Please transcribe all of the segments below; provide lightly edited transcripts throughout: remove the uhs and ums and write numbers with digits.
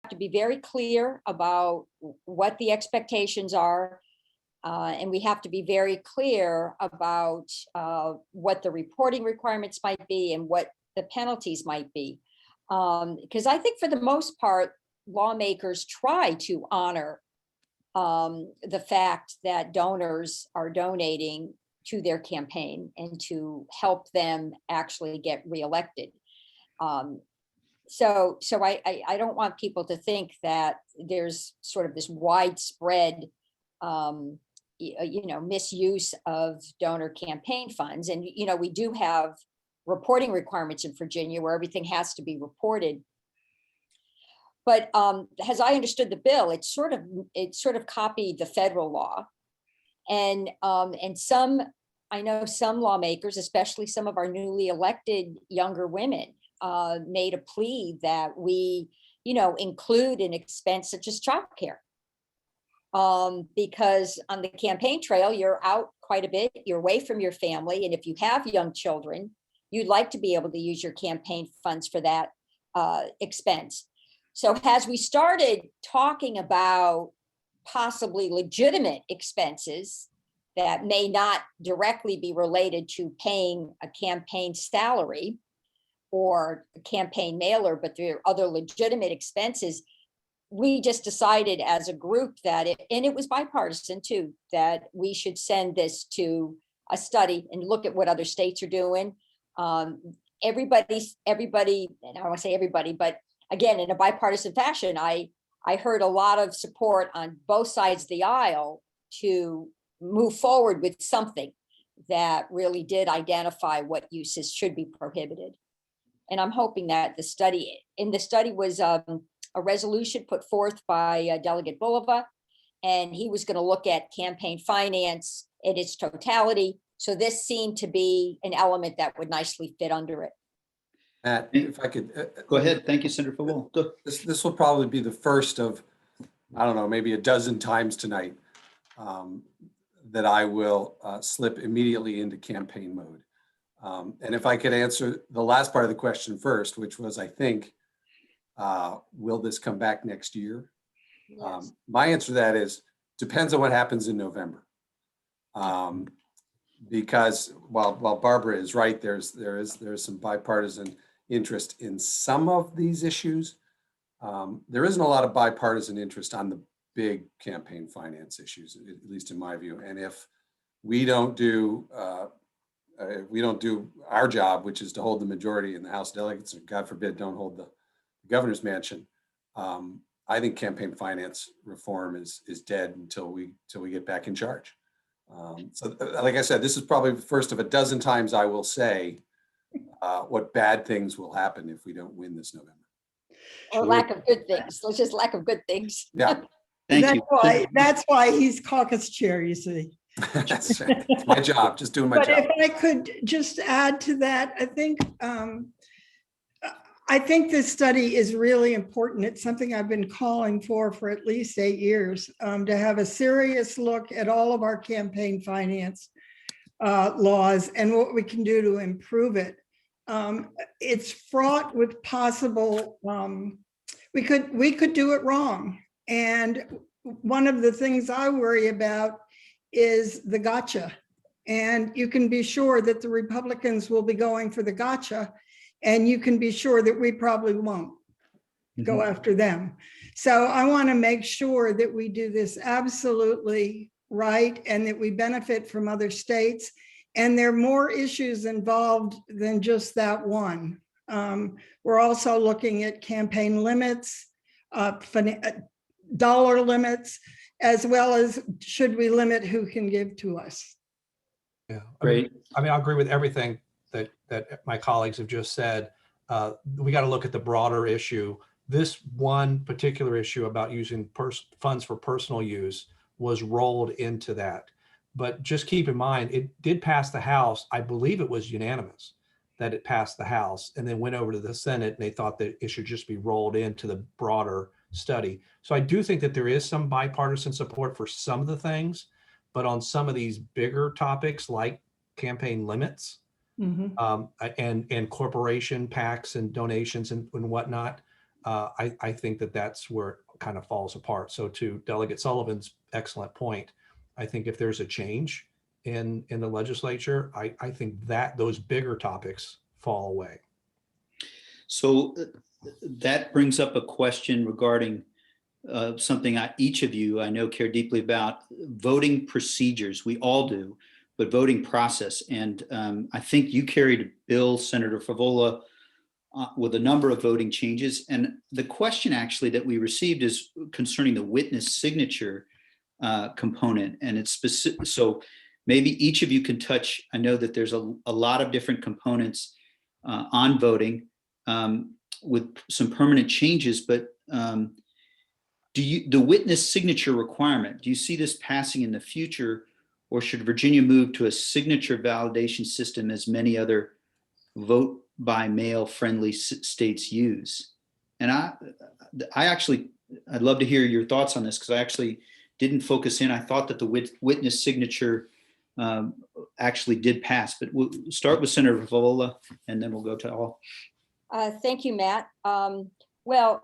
to be very clear about what the expectations are. And we have to be very clear about what the reporting requirements might be and what the penalties might be. Because I think for the most part, lawmakers try to honor the fact that donors are donating to their campaign and to help them actually get reelected. So I don't want people to think that there's sort of this widespread, misuse of donor campaign funds. And, we do have reporting requirements in Virginia where everything has to be reported. But as I understood the bill, it sort of copied the federal law. And I know some lawmakers, especially some of our newly elected younger women, made a plea that we, include an expense such as childcare. Because on the campaign trail, you're out quite a bit, you're away from your family. And if you have young children, you'd like to be able to use your campaign funds for that expense. So as we started talking about possibly legitimate expenses that may not directly be related to paying a campaign salary or a campaign mailer, but there are other legitimate expenses, we just decided as a group that and it was bipartisan too, that we should send this to a study and look at what other states are doing. Everybody, and I don't want to say everybody, but again, in a bipartisan fashion, I heard a lot of support on both sides of the aisle to move forward with something that really did identify what uses should be prohibited. And I'm hoping that the study was a resolution put forth by Delegate Bulova, and he was going to look at campaign finance in its totality. So this seemed to be an element that would nicely fit under it. Matt, if I could go ahead. Thank you, Senator Favola. This will probably be the first of, I don't know, maybe a dozen times tonight that I will slip immediately into campaign mode. And if I could answer the last part of the question first, which was, I think, will this come back next year? Yes. My answer to that is, depends on what happens in November. Because while Barbara is right, there is some bipartisan interest in some of these issues. There isn't a lot of bipartisan interest on the big campaign finance issues, at least in my view. And if we don't do our job, which is to hold the majority in the House of Delegates, and God forbid, don't hold the governor's mansion, I think campaign finance reform is dead until we get back in charge. So like I said, this is probably the first of a dozen times I will say what bad things will happen if we don't win this November. Or lack of good things. Let's just lack of good things. Yeah. That's why he's caucus chair, you see. That's my job, just doing my job. But if I could just add to that, I think this study is really important. It's something I've been calling for at least 8 years, to have a serious look at all of our campaign finance laws and what we can do to improve it. It's fraught with possible, we could do it wrong. And one of the things I worry about is the gotcha. And you can be sure that the Republicans will be going for the gotcha, and you can be sure that we probably won't go after them. So I want to make sure that we do this absolutely right and that we benefit from other states. And there are more issues involved than just that one. We're also looking at campaign limits, dollar limits, as well as should we limit who can give to us. Yeah, Great. I mean, I agree with everything that my colleagues have just said. We got to look at the broader issue. This one particular issue about using funds for personal use was rolled into that. But just keep in mind, it did pass the House. I believe it was unanimous that it passed the House, and then went over to the Senate, and they thought that it should just be rolled into the broader study. So I do think that there is some bipartisan support for some of the things, but on some of these bigger topics like campaign limits, and corporation PACs and donations and whatnot, I think that that's where it kind of falls apart. So to Delegate Sullivan's excellent point, I think if there's a change in the legislature, I think that those bigger topics fall away. So that brings up a question regarding something each of you I know care deeply about: voting procedures. We all do, but voting process. And I think you carried a bill, Senator Favola, with a number of voting changes. And the question actually that we received is concerning the witness signature component. And it's specific. So maybe each of you can touch. I know that there's a lot of different components on voting with some permanent changes, but the witness signature requirement, do you see this passing in the future, or should Virginia move to a signature validation system as many other vote by mail friendly states use? And I'd love to hear your thoughts on this, because I actually didn't focus in. I thought that the witness signature actually did pass, but we'll start with Senator Favola and then we'll go to all. Thank you, Matt. Well,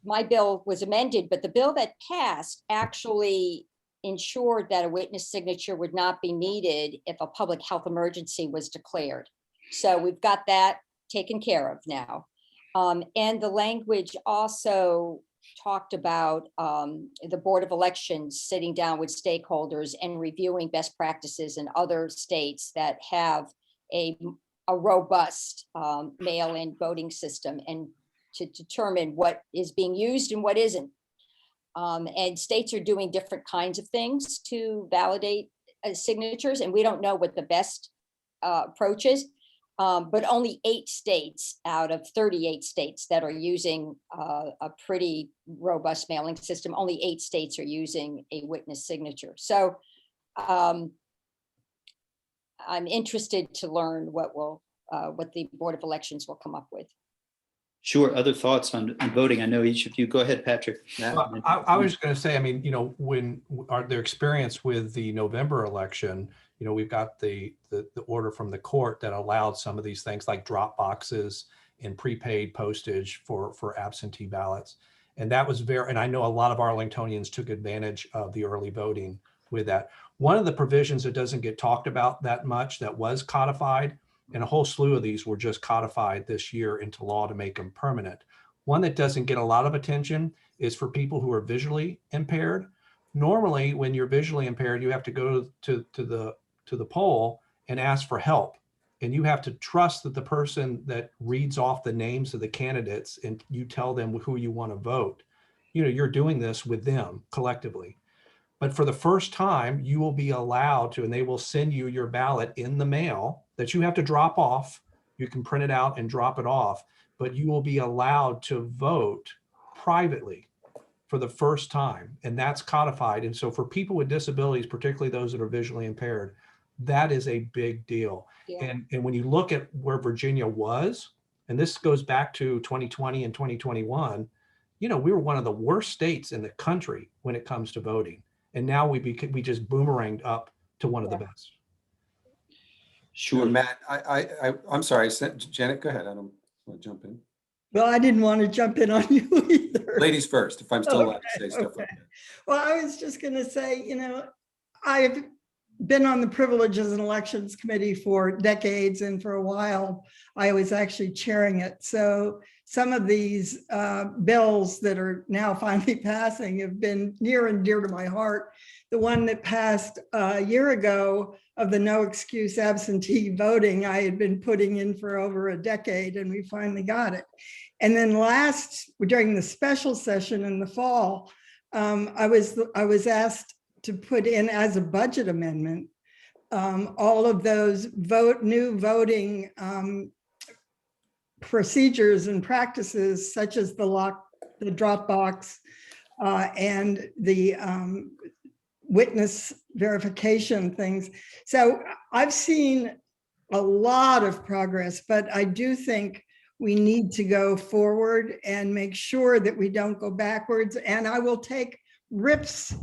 my bill was amended, but the bill that passed actually ensured that a witness signature would not be needed if a public health emergency was declared. So we've got that taken care of now. And the language also talked about the Board of Elections sitting down with stakeholders and reviewing best practices in other states that have a robust mail-in voting system, and to determine what is being used and what isn't. And states are doing different kinds of things to validate signatures, and we don't know what the best approach is. But only 8 states out of 38 states that are using a pretty robust mailing system, only 8 states are using a witness signature. So I'm interested to learn what the Board of Elections will come up with. Sure. Other thoughts on voting? I know each of you. Go ahead, Patrick. Well, I was going to say, I mean, when their experience with the November election, we've got the order from the court that allowed some of these things like drop boxes and prepaid postage for absentee ballots. And that was and I know a lot of Arlingtonians took advantage of the early voting with that. One of the provisions that doesn't get talked about that much that was codified, and a whole slew of these were just codified this year into law to make them permanent. One that doesn't get a lot of attention is for people who are visually impaired. Normally, when you're visually impaired, you have to go to the poll and ask for help. And you have to trust that the person that reads off the names of the candidates and you tell them who you want to vote, you're doing this with them collectively. But for the first time, you will be allowed to, and they will send you your ballot in the mail that you have to drop off. You can print it out and drop it off, but you will be allowed to vote privately for the first time. And that's codified. And so for people with disabilities, particularly those that are visually impaired, that is a big deal. Yeah. And when you look at where Virginia was, and this goes back to 2020 and 2021, we were one of the worst states in the country when it comes to voting. And now we just boomeranged up to one of the best. Sure, Matt, I'm sorry, Janet, go ahead. I don't want to jump in. Well, I didn't want to jump in on you either. Ladies first, if I'm still allowed to say stuff like that. Well, I was just going to say, I've been on the Privileges and Elections Committee for decades, and for a while, I was actually chairing it. So some of these bills that are now finally passing have been near and dear to my heart. The one that passed a year ago of the no excuse absentee voting, I had been putting in for over a decade, and we finally got it. And then during the special session in the fall, I was asked to put in as a budget amendment all of those new voting procedures and practices, such as the drop box and the witness verification things. So I've seen a lot of progress, but I do think we need to go forward and make sure that we don't go backwards. And I will take Rip's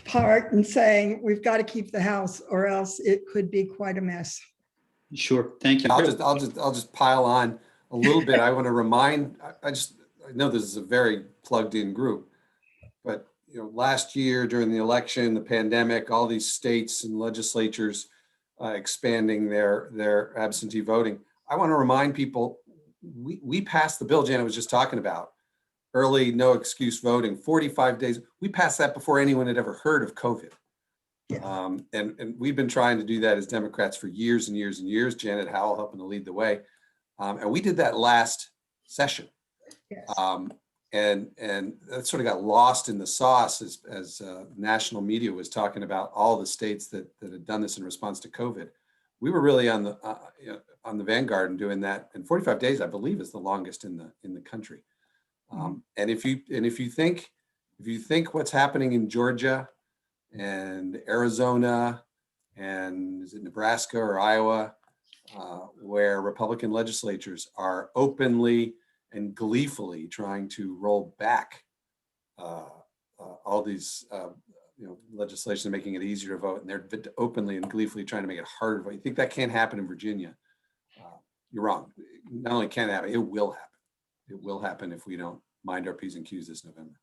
part in saying we've got to keep the house, or else it could be quite a mess. Sure, thank you. I'll just pile on a little bit, I want to remind, I know this is a very plugged in group, but last year during the election, the pandemic, all these states and legislatures expanding their absentee voting. I want to remind people, we passed the bill Janet was just talking about, early no excuse voting, 45 days. We passed that before anyone had ever heard of COVID. Yes. And we've been trying to do that as Democrats for years and years and years. Janet Howell helping to lead the way. And we did that last session. Yes. And that sort of got lost in the sauce as national media was talking about all the states that had done this in response to COVID. We were really on the vanguard in doing that. And 45 days, I believe, is the longest in the country. And if you think what's happening in Georgia and Arizona and is it Nebraska or Iowa, where Republican legislatures are openly and gleefully trying to roll back all these legislation, making it easier to vote, and they're openly and gleefully trying to make it harder to vote. You think that can't happen in Virginia? You're wrong. Not only can it happen, it will happen. It will happen if we don't mind our P's and Q's this November.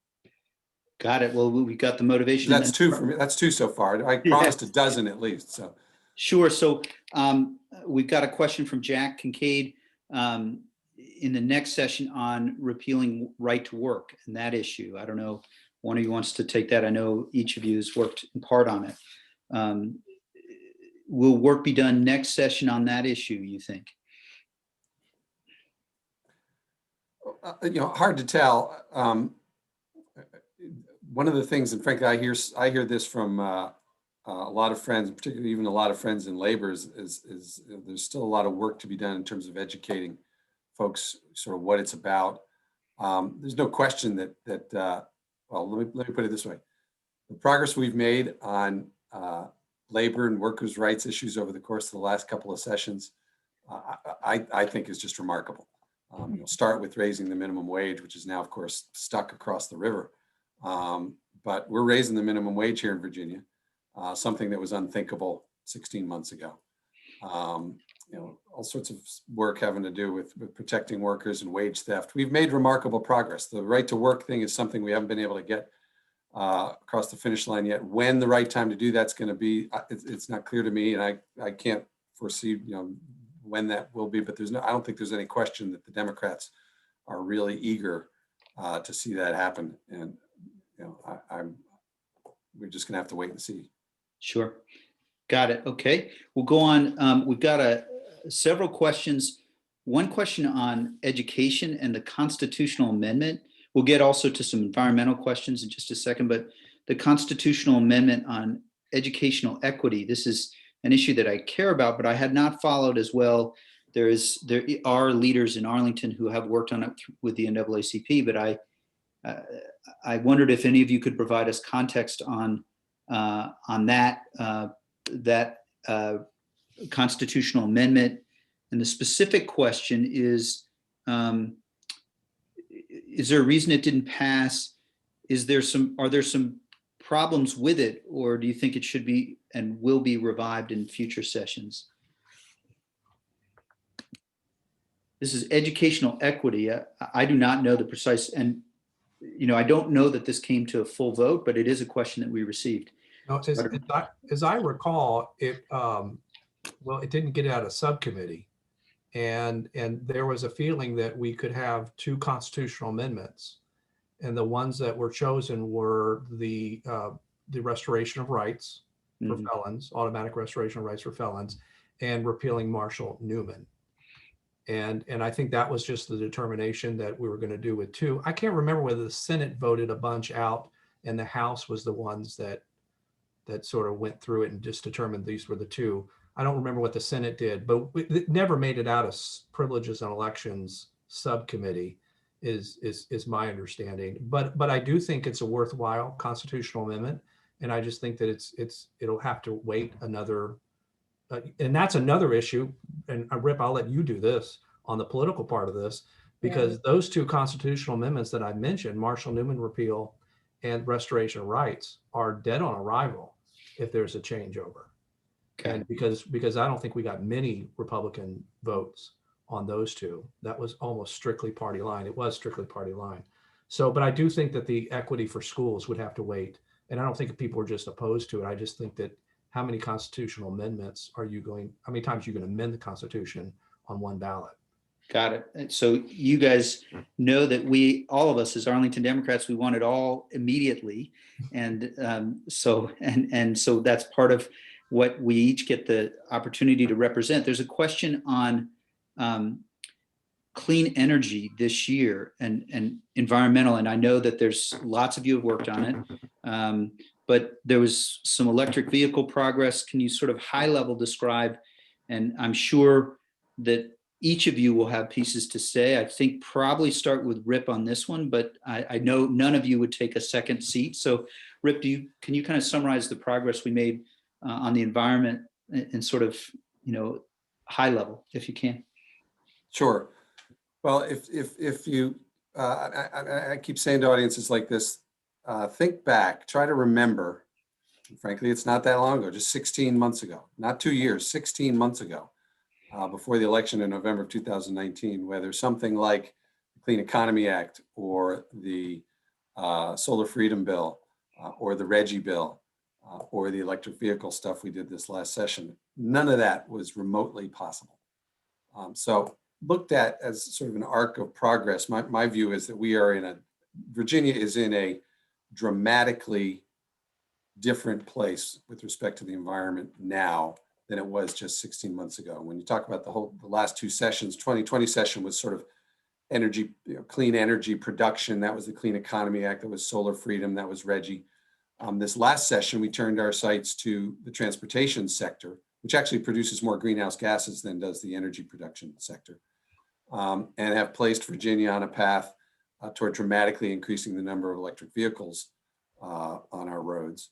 Got it. Well, we got the motivation. That's two for me. That's two so far. I promised a dozen at least. So sure. So we've got a question from Jack Kincaid in the next session on repealing right to work and that issue. I don't know, one of you wants to take that. I know each of you has worked in part on it. Will work be done next session on that issue, you think? Hard to tell. One of the things, and frankly, I hear this from a lot of friends, particularly even a lot of friends in labor, is there's still a lot of work to be done in terms of educating folks sort of what it's about. There's no question that well, let me put it this way: the progress we've made on labor and workers' rights issues over the course of the last couple of sessions, I think is just remarkable. Start with raising the minimum wage, which is now, of course, stuck across the river. But we're raising the minimum wage here in Virginia, something that was unthinkable 16 months ago. All sorts of work having to do with protecting workers and wage theft. We've made remarkable progress. The right to work thing is something we haven't been able to get across the finish line yet. When the right time to do that's going to be, it's not clear to me, and I can't foresee when that will be. But I don't think there's any question that the Democrats are really eager to see that happen. And we're just going to have to wait and see. Sure. Got it. Okay. We'll go on. We've got several questions. One question on education and the constitutional amendment. We'll get also to some environmental questions in just a second, but the constitutional amendment on educational equity, this is an issue that I care about, but I had not followed as well. There are leaders in Arlington who have worked on it with the NAACP, but I wondered if any of you could provide us context on that constitutional amendment. And the specific question is there a reason it didn't pass? Are there some problems with it, or do you think it should be and will be revived in future sessions? This is educational equity. I do not know the precise, and I don't know that this came to a full vote, but it is a question that we received. No, as I recall, it didn't get out of subcommittee, and there was a feeling that we could have two constitutional amendments, and the ones that were chosen were the restoration of rights for felons, automatic restoration of rights for felons, and repealing Marshall-Newman. And I think that was just the determination that we were going to do with two. I can't remember whether the Senate voted a bunch out and the House was the ones that sort of went through it and just determined these were the two. I don't remember what the Senate did, but it never made it out of Privileges and Elections subcommittee is my understanding. But I do think it's a worthwhile constitutional amendment. And I just think that it'll have to wait another, and that's another issue. And Rip, I'll let you do this on the political part of this, because those two constitutional amendments that I mentioned, Marshall-Newman repeal and restoration of rights, are dead on arrival if there's a changeover. Okay. And because I don't think we got many Republican votes on those two. That was almost strictly party line. It was strictly party line. So, but I do think that the equity for schools would have to wait. And I don't think people are just opposed to it. I just think that how many constitutional amendments how many times are you going to amend the Constitution on one ballot? Got it. And so you guys know that all of us as Arlington Democrats, we want it all immediately. And so that's part of what we each get the opportunity to represent. There's a question on clean energy this year and environmental. And I know that there's lots of you have worked on it, but there was some electric vehicle progress. Can you sort of high level describe? And I'm sure that each of you will have pieces to say. I think probably start with Rip on this one, but I know none of you would take a second seat. So Rip, can you kind of summarize the progress we made on the environment and sort of, high level, if you can? Sure. Well, if you, I keep saying to audiences like this, think back, try to remember, frankly, it's not that long ago, just 16 months ago, not 2 years, 16 months ago, before the election in November of 2019, whether something like the Clean Economy Act or the Solar Freedom Bill or the Reggie Bill or the electric vehicle stuff we did this last session, none of that was remotely possible. So looked at as sort of an arc of progress, my view is that Virginia is in a dramatically different place with respect to the environment now than it was just 16 months ago. When you talk about the last two sessions, 2020 session was sort of energy, clean energy production. That was the Clean Economy Act. That was solar freedom. That was Reggie. This last session, we turned our sights to the transportation sector, which actually produces more greenhouse gases than does the energy production sector, and have placed Virginia on a path toward dramatically increasing the number of electric vehicles on our roads.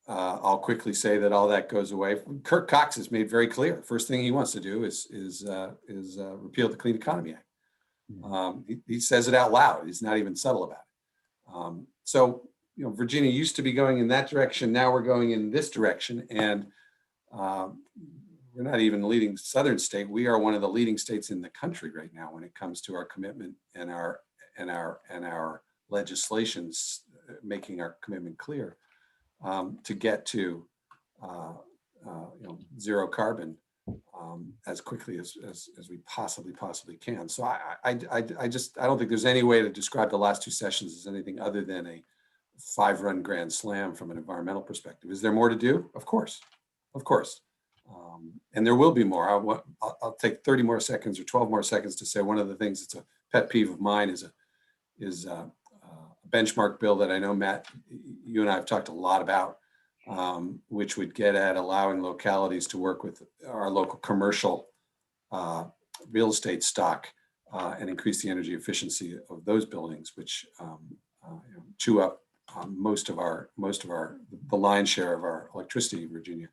I'll quickly say that all that goes away. Kirk Cox has made very clear, the first thing he wants to do is repeal the Clean Economy Act. He says it out loud. He's not even subtle about it. So, Virginia used to be going in that direction. Now we're going in this direction. And we're not even the leading Southern state. We are one of the leading states in the country right now when it comes to our commitment and our legislations making our commitment clear to get to zero carbon as quickly as we possibly can. So I don't think there's any way to describe the last two sessions as anything other than a 5-run grand slam from an environmental perspective. Is there more to do? Of course. And there will be more. I'll take 30 more seconds or 12 more seconds to say one of the things that's a pet peeve of mine is a benchmark bill that I know, Matt, you and I have talked a lot about, which would get at allowing localities to work with our local commercial real estate stock and increase the energy efficiency of those buildings, which chew up the lion's share of our electricity in Virginia.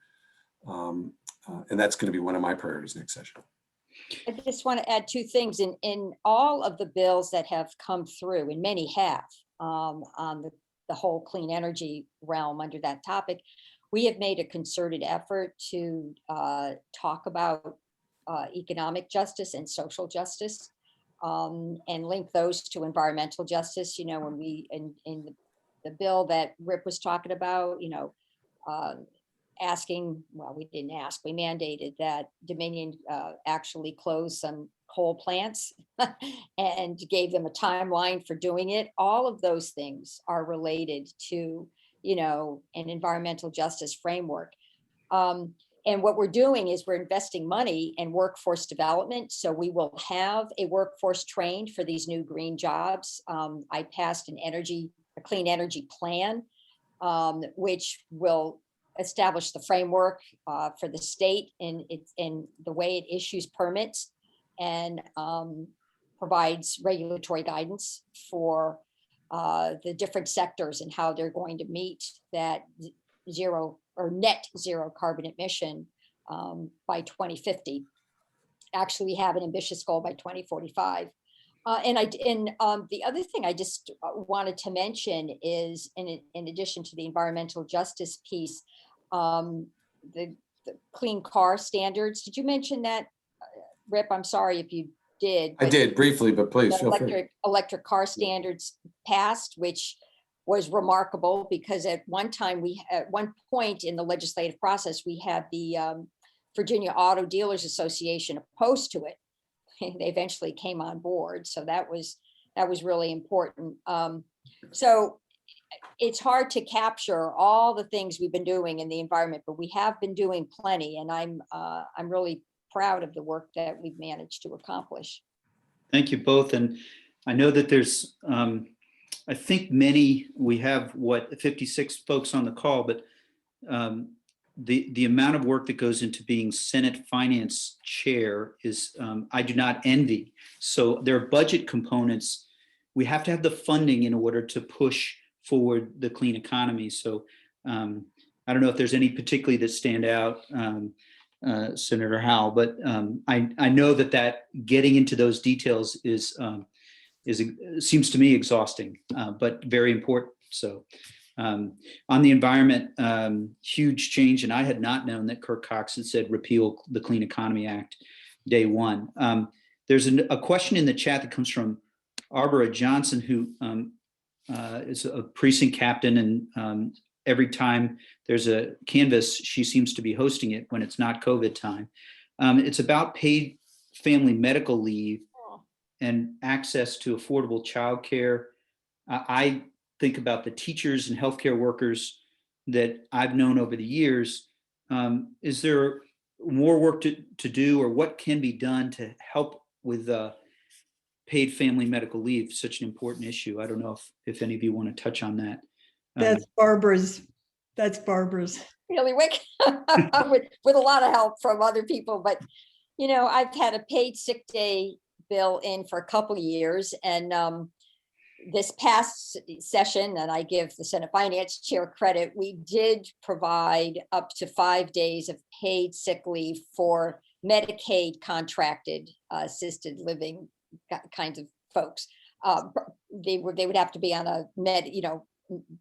And that's going to be one of my priorities next session. I just want to add two things. In all of the bills that have come through, and many have, on the whole clean energy realm under that topic, we have made a concerted effort to talk about economic justice and social justice, and link those to environmental justice. When we, in the bill that Rip was talking about, we didn't ask, we mandated that Dominion actually close some coal plants and gave them a timeline for doing it. All of those things are related to, an environmental justice framework. And what we're doing is we're investing money in workforce development. So we will have a workforce trained for these new green jobs. I passed a clean energy plan, which will establish the framework for the state in the way it issues permits and provides regulatory guidance for the different sectors and how they're going to meet that zero or net zero carbon emission by 2050. Actually, we have an ambitious goal by 2045. And the other thing I just wanted to mention is, in addition to the environmental justice piece, the the clean car standards. Did you mention that, Rip? I'm sorry if you did. I but did briefly, but please the feel free. electric car standards passed, which was remarkable because at one point in the legislative process, we had the Virginia Auto Dealers Association opposed to it. They eventually came on board, so that was really important. So it's hard to capture all the things we've been doing in the environment, but we have been doing plenty, and I'm really proud of the work that we've managed to accomplish. Thank you both. And I know that there's, I think we have 56 folks on the call, but the amount of work that goes into being Senate Finance Chair is, I do not envy. So there are budget components. We have to have the funding in order to push forward the clean economy. So I don't know if there's any particularly that stand out, Senator Howell, but I know that getting into those details seems to me exhausting, but very important. So on the environment, huge change, and I had not known that Kirk Cox had said repeal the Clean Economy Act day one. There's a question in the chat that comes from Arbora Johnson, who is a precinct captain, and every time there's a canvas, she seems to be hosting it when it's not COVID time. It's about paid family medical leave and access to affordable childcare. I think about the teachers and healthcare workers that I've known over the years. Is there more work to do, or what can be done to help with paid family medical leave, such an important issue? I don't know if any of you want to touch on that. That's Barbara's. Really, Wick, with a lot of help from other people. But, I've had a paid sick day bill in for a couple of years. And this past session, and I give the Senate Finance Chair credit, we did provide up to 5 days of paid sick leave for Medicaid contracted assisted living kinds of folks. They would have to be on a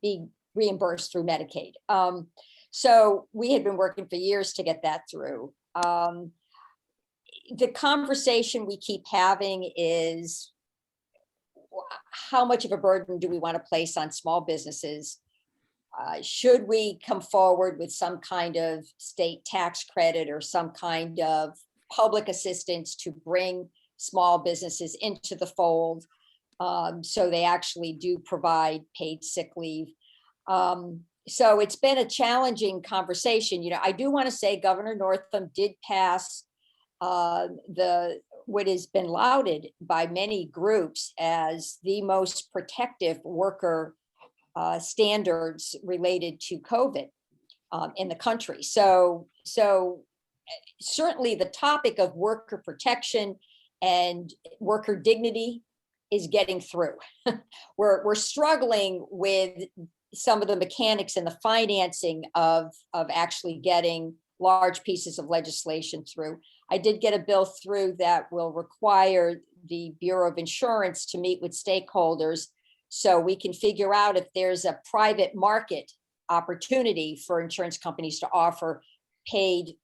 be reimbursed through Medicaid. So we had been working for years to get that through. The conversation we keep having is, how much of a burden do we want to place on small businesses? Should we come forward with some kind of state tax credit or some kind of public assistance to bring small businesses into the fold, so they actually do provide paid sick leave? So it's been a challenging conversation. I do want to say Governor Northam did pass what has been lauded by many groups as the most protective worker standards related to COVID in the country. So certainly the topic of worker protection and worker dignity is getting through. We're struggling with some of the mechanics and the financing of actually getting large pieces of legislation through. I did get a bill through that will require the Bureau of Insurance to meet with stakeholders so we can figure out if there's a private market opportunity for insurance companies to offer paid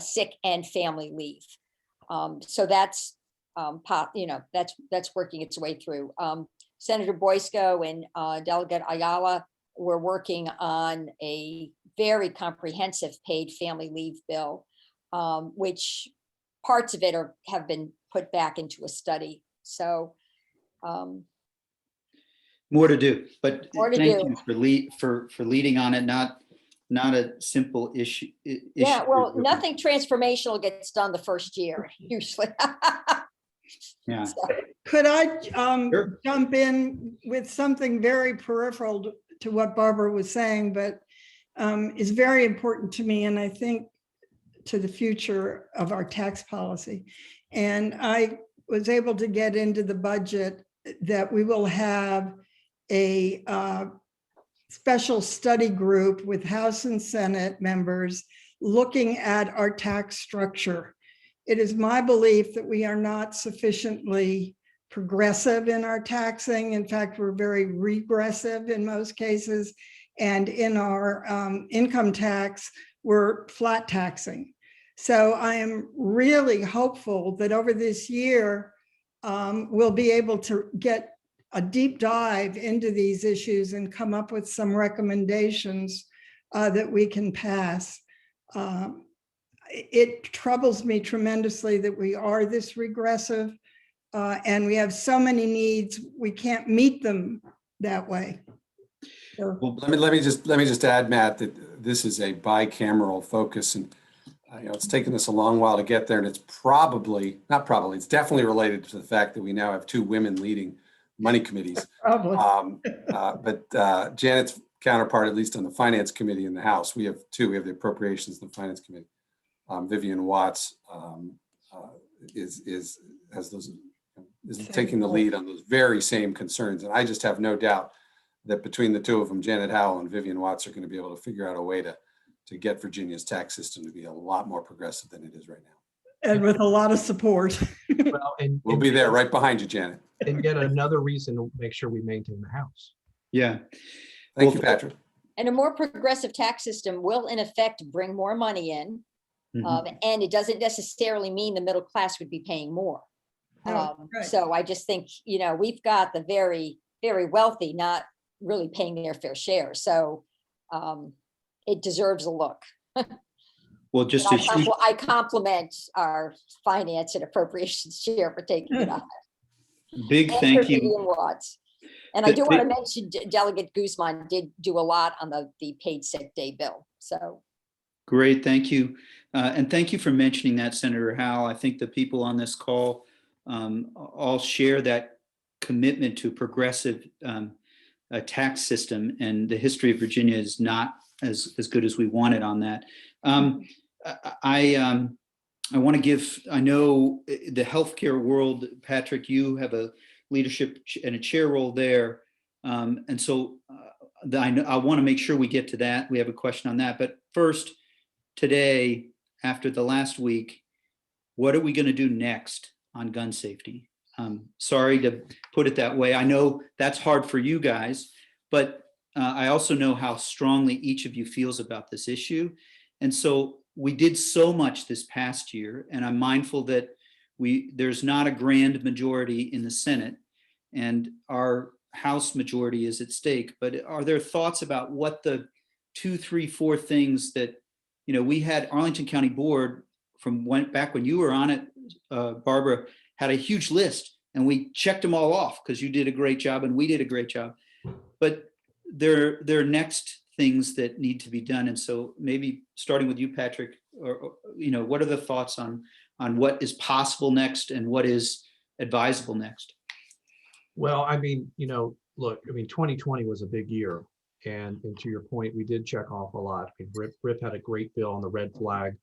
sick and family leave. So that's that's working its way through. Senator Boysko and Delegate Ayala were working on a very comprehensive paid family leave bill, which parts of it have been put back into a study. So more to do, but more to thank do. you for leading on it. Not a simple issue. Yeah, well, nothing transformational gets done the first year usually. Yeah. So, Could I Sure. jump in with something very peripheral to what Barbara was saying, but is very important to me, and I think to the future of our tax policy. And I was able to get into the budget that we will have a special study group with House and Senate members looking at our tax structure. It is my belief that we are not sufficiently progressive in our taxing. In fact, we're very regressive in most cases. And in our income tax, we're flat taxing. So I am really hopeful that over this year, we'll be able to get a deep dive into these issues and come up with some recommendations that we can pass. It troubles me tremendously that we are this regressive and we have so many needs, we can't meet them that way. So, Well, let me just add, Matt, that this is a bicameral focus, and it's taken us a long while to get there, and it's it's definitely related to the fact that we now have 2 women leading money committees. probably. But Janet's counterpart, at least on the Finance Committee in the House, we have 2. We have the Appropriations and the Finance Committee. Vivian Watts is taking the lead on those very same concerns, and I just have no doubt that between the 2 of them, Janet Howell and Vivian Watts, are going to be able to figure out a way to get Virginia's tax system to be a lot more progressive than it is right now. And with a lot of support. Well, and We'll be there right behind you, Janet. and yet another reason to make sure we maintain the House. Yeah. Thank Well, you, Patrick. And a more progressive tax system will in effect bring more money in. Mhm. And it doesn't necessarily mean the middle class would be paying more. Oh, right. So I just think, we've got the very, very wealthy not really paying their fair share. So it deserves a look. Well, just And a huge, I compliment our finance and appropriations chair for taking it on. big And thank for you. Vivian Watts. And I do Big- want to mention Delegate Guzman did do a lot on the paid sick day bill. So Great, thank you. And thank you for mentioning that, Senator Howell. I think the people on this call all share that commitment to progressive tax system, and the history of Virginia is not as good as we wanted on that. I want to give, I know the healthcare world, Patrick, you have a leadership and a chair role there. And so I want to make sure we get to that. We have a question on that. But first, today, after the last week, what are we going to do next on gun safety? Sorry to put it that way. I know that's hard for you guys, but I also know how strongly each of you feels about this issue. And so we did so much this past year, and I'm mindful that there's not a grand majority in the Senate, and our House majority is at stake. But are there thoughts about what the 2, 3, 4 things that, we had Arlington County Board from back when you were on it, Barbara, had a huge list, and we checked them all off because you did a great job and we did a great job. But there are next things that need to be done. And so maybe starting with you, Patrick, or what are the thoughts on what is possible next and what is advisable next? Well, I mean, look, 2020 was a big year. And to your point, we did check off a lot. I mean, Rip had a great bill on the red flag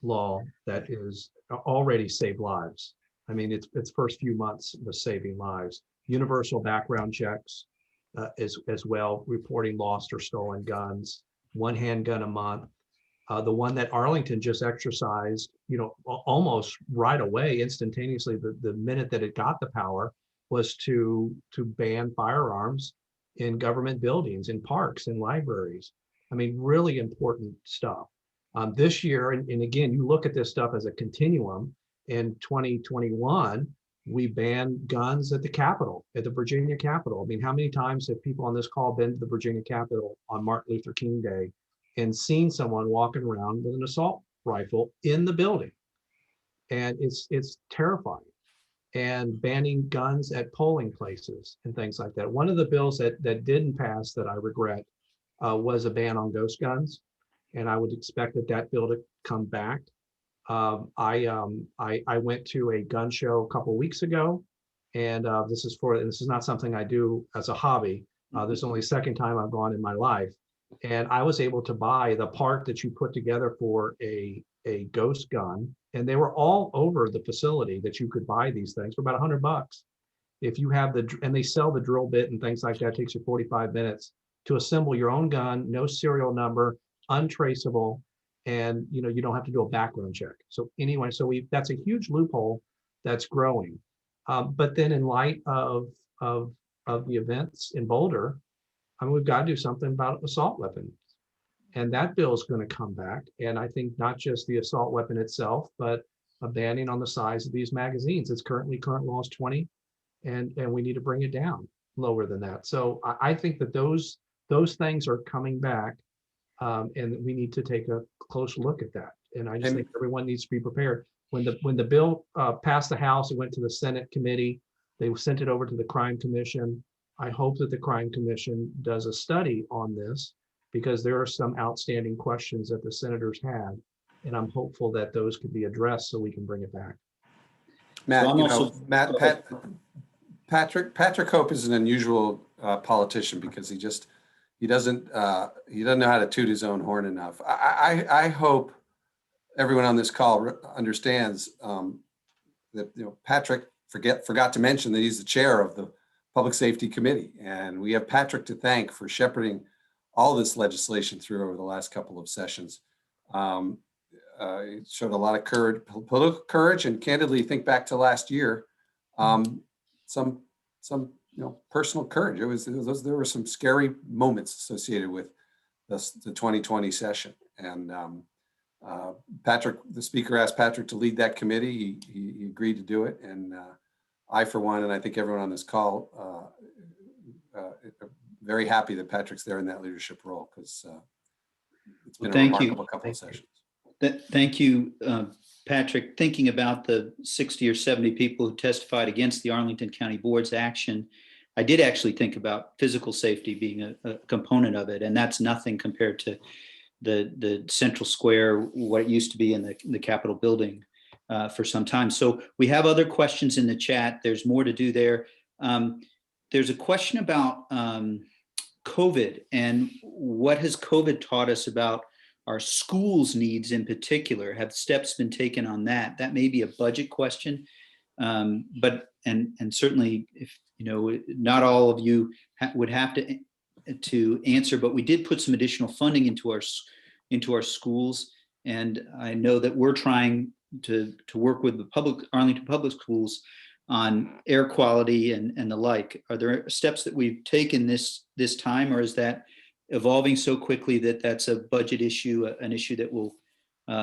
law that is already saved lives. I mean, its first few months was saving lives. Universal background checks as well, reporting lost or stolen guns, 1 handgun a month. The one that Arlington just exercised, almost right away, instantaneously, the minute that it got the power, was to ban firearms in government buildings, in parks, in libraries. I mean, really important stuff. This year, and again, you look at this stuff as a continuum. In 2021, we banned guns at the Capitol, at the Virginia Capitol. I mean, how many times have people on this call been to the Virginia Capitol on Martin Luther King Day and seen someone walking around with an assault rifle in the building? And it's terrifying. And banning guns at polling places and things like that. One of the bills that didn't pass that I regret was a ban on ghost guns. And I would expect that bill to come back. I went to a gun show a couple of weeks ago, and this is not something I do as a hobby. This is only the second time I've gone in my life. And I was able to buy the part that you put together for a ghost gun. And they were all over the facility that you could buy these things for about $100. If you have and they sell the drill bit and things like that, it takes you 45 minutes to assemble your own gun, no serial number, untraceable, and you don't have to do a background check. So anyway, that's a huge loophole that's growing. But then in light of the events in Boulder, I mean, we've got to do something about assault weapons. And that bill is going to come back. And I think not just the assault weapon itself, but a banning on the size of these magazines. It's current law is 20, and we need to bring it down lower than that. So I think that those things are coming back, and we need to take a close look at that. And I just think everyone needs to be prepared. When the bill passed the House, it went to the Senate committee. They sent it over to the Crime Commission. I hope that the Crime Commission does a study on this, because there are some outstanding questions that the senators had, and I'm hopeful that those could be addressed so we can bring it back. Matt, So Patrick Hope is an unusual politician because he doesn't know how to toot his own horn enough. I hope everyone on this call understands that Patrick forgot to mention that he's the chair of the Public Safety Committee, and we have Patrick to thank for shepherding all this legislation through over the last couple of sessions. It showed a lot of courage, political courage, and candidly, think back to last year, some personal courage. There were some scary moments associated with the 2020 session, and Patrick, the speaker, asked Patrick to lead that committee. He agreed to do it, and I, for one, and I think everyone on this call, very happy that Patrick's there in that leadership role, because it's been a remarkable couple of sessions. Thank you, Patrick. Thinking about the 60 or 70 people who testified against the Arlington County Board's action, I did actually think about physical safety being a component of it, and that's nothing compared to the Central Square, what it used to be in the Capitol building for some time. So we have other questions in the chat. There's more to do there. There's a question about COVID and what has COVID taught us about our schools' needs in particular. Have steps been taken on that? That may be a budget question, but certainly, if not all of you would have to answer, but we did put some additional funding into our schools, and I know that we're trying to work with the Arlington Public Schools on air quality and the like. Are there steps that we've taken this time, or is that evolving so quickly that that's a budget issue, an issue that will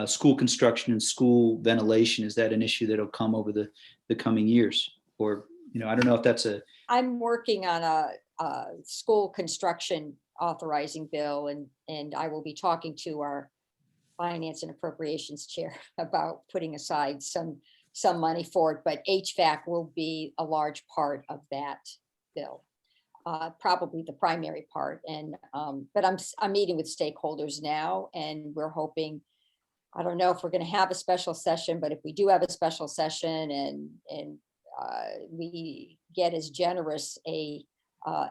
school construction and school ventilation? Is that an issue that'll come over the coming years? Or I don't know if that's I'm working on a school construction authorizing bill, and I will be talking to our Finance and Appropriations Chair about putting aside some money for it, but HVAC will be a large part of that bill, probably the primary part. And but I'm meeting with stakeholders now, and we're hoping, I don't know if we're going to have a special session, but if we do have a special session and we get as generous a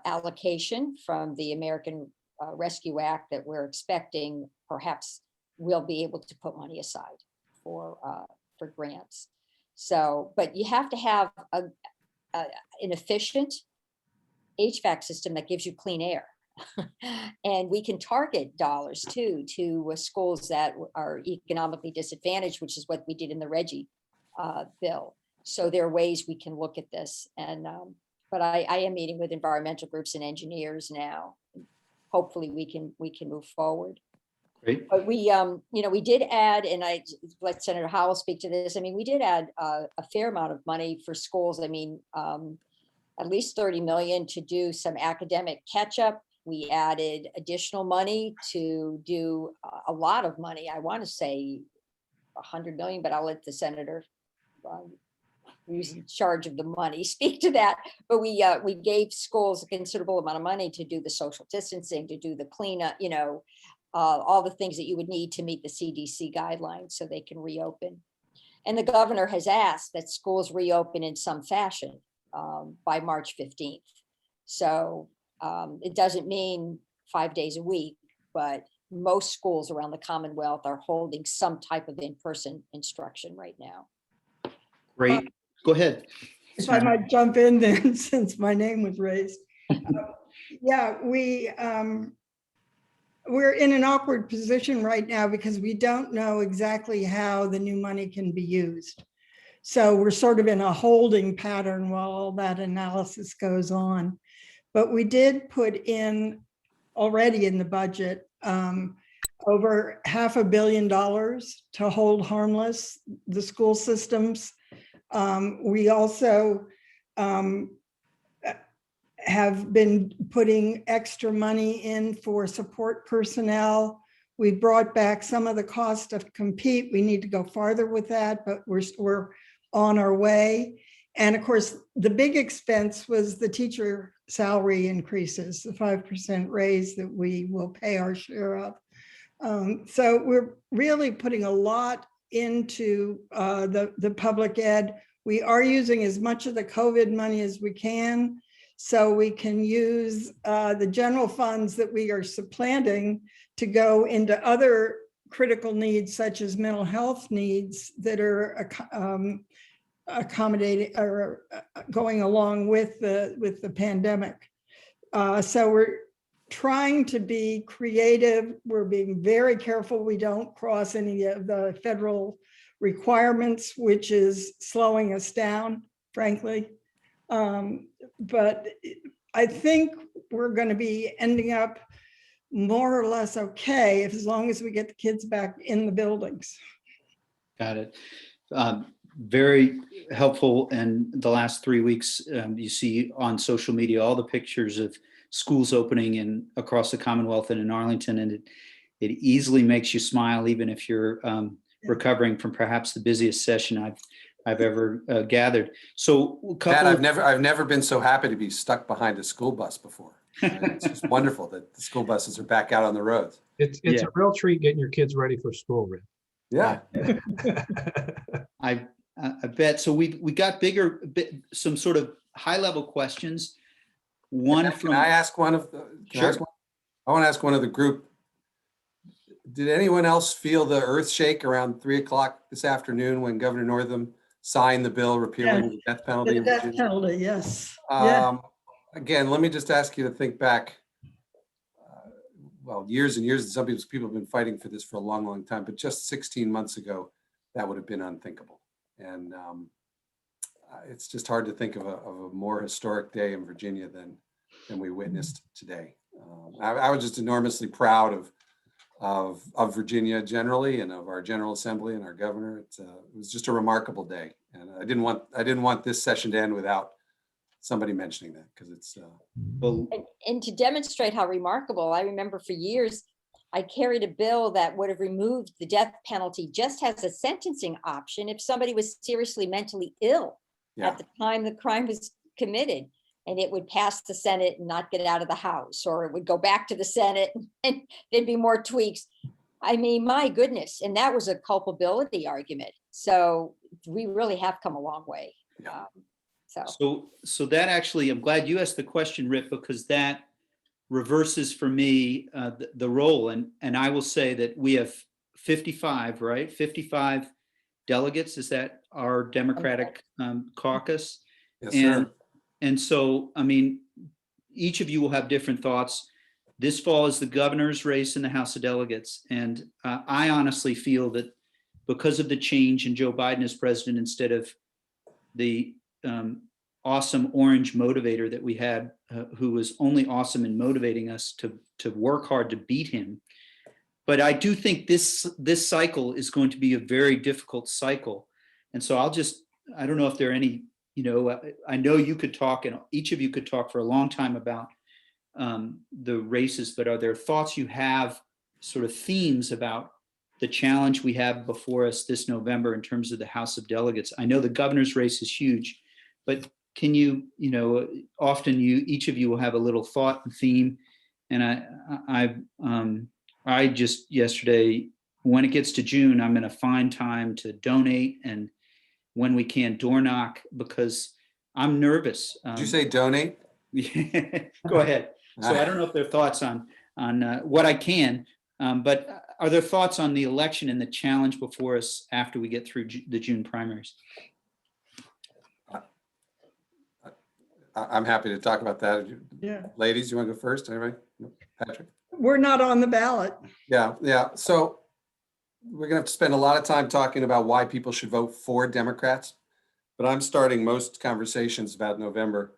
allocation from the American Rescue Act that we're expecting, perhaps we'll be able to put money aside for grants. So, but you have to have an efficient HVAC system that gives you clean air. And we can target dollars too to schools that are economically disadvantaged, which is what we did in the Reggie bill. So there are ways we can look at this. And but I am meeting with environmental groups and engineers now. Hopefully we can move forward. great? But we did add, and I let Senator Howell speak to this. I mean, we did add a fair amount of money for schools. I mean, at least 30 million to do some academic catch up. We added additional money to do a lot of money. I want to say 100 million, but I'll let the senator who's in charge of the money speak to that. But we gave schools a considerable amount of money to do the social distancing, to do the cleanup, all the things that you would need to meet the CDC guidelines so they can reopen. And the governor has asked that schools reopen in some fashion by March 15th. So it doesn't mean 5 days a week, but most schools around the Commonwealth are holding some type of in-person instruction right now. Great. Go ahead. If I might jump in then, since my name was raised. Yeah, we're in an awkward position right now because we don't know exactly how the new money can be used. So we're sort of in a holding pattern while all that analysis goes on. But we did put in already in the budget over $500 million to hold harmless the school systems. We also have been putting extra money in for support personnel. We brought back some of the cost of compete. We need to go farther with that, but we're on our way. And of course, the big expense was the teacher salary increases, the 5% raise that we will pay our share of. So we're really putting a lot into the public ed. We are using as much of the COVID money as we can, so we can use the general funds that we are supplanting to go into other critical needs, such as mental health needs that are accommodating or going along with the pandemic. So we're trying to be creative. We're being very careful we don't cross any of the federal requirements, which is slowing us down, frankly. But I think we're going to be ending up more or less okay as long as we get the kids back in the buildings. Got it. Very helpful. And the last 3 weeks, you see on social media all the pictures of schools opening across the Commonwealth and in Arlington, and it easily makes you smile, even if you're recovering from perhaps the busiest session I've ever gathered. So, Pat, I've never been so happy to be stuck behind a school bus before. It's just wonderful that the school buses are back out on the roads. It's a real treat getting your kids ready for school, Rick. Yeah. I bet. So we got some sort of high level questions. Can I ask one of the? Sure. I want to ask one of the group. Did anyone else feel the earth shake around 3:00 this afternoon when Governor Northam signed the bill repealing the death penalty? The death penalty, yes. Again, let me just ask you to think back. Well, years and years, and some people have been fighting for this for a long, long time, but just 16 months ago, that would have been unthinkable. And it's just hard to think of a more historic day in Virginia than we witnessed today. I was just enormously proud of Virginia generally, and of our General Assembly and our governor. It was just a remarkable day, and I didn't want this session to end without somebody mentioning that, because it's and to demonstrate how remarkable, I remember for years I carried a bill that would have removed the death penalty just as a sentencing option if somebody was seriously mentally ill at the time the crime was committed, and it would pass the Senate and not get out of the House, or it would go back to the Senate and there'd be more tweaks. I mean, my goodness. And that was a culpability argument. So we really have come a long way. Yeah. So that actually, I'm glad you asked the question, Rip, because that reverses for me the role. And I will say that we have 55, right? 55 delegates. Is that our Democratic caucus? Yes, sir. And so, I mean, each of you will have different thoughts. This fall is the governor's race in the House of Delegates. And I honestly feel that because of the change in Joe Biden as president, instead of the awesome orange motivator that we had, who was only awesome in motivating us to work hard to beat him. But I do think this cycle is going to be a very difficult cycle. And so I don't know if there are any, I know you could talk, and each of you could talk for a long time about the races, but are there thoughts you have, sort of themes about the challenge we have before us this November in terms of the House of Delegates? I know the governor's race is huge, but can you, often each of you will have a little thought and theme. And I just yesterday, when it gets to June, I'm going to find time to donate, and when we can, door knock, because I'm nervous. Did you say donate? Go ahead. So I don't know if there are thoughts on what I can, but are there thoughts on the election and the challenge before us after we get through the June primaries? I'm happy to talk about that. Yeah. Ladies, you want to go first? Anybody? Patrick? We're not on the ballot. Yeah. So we're going to have to spend a lot of time talking about why people should vote for Democrats. But I'm starting most conversations about November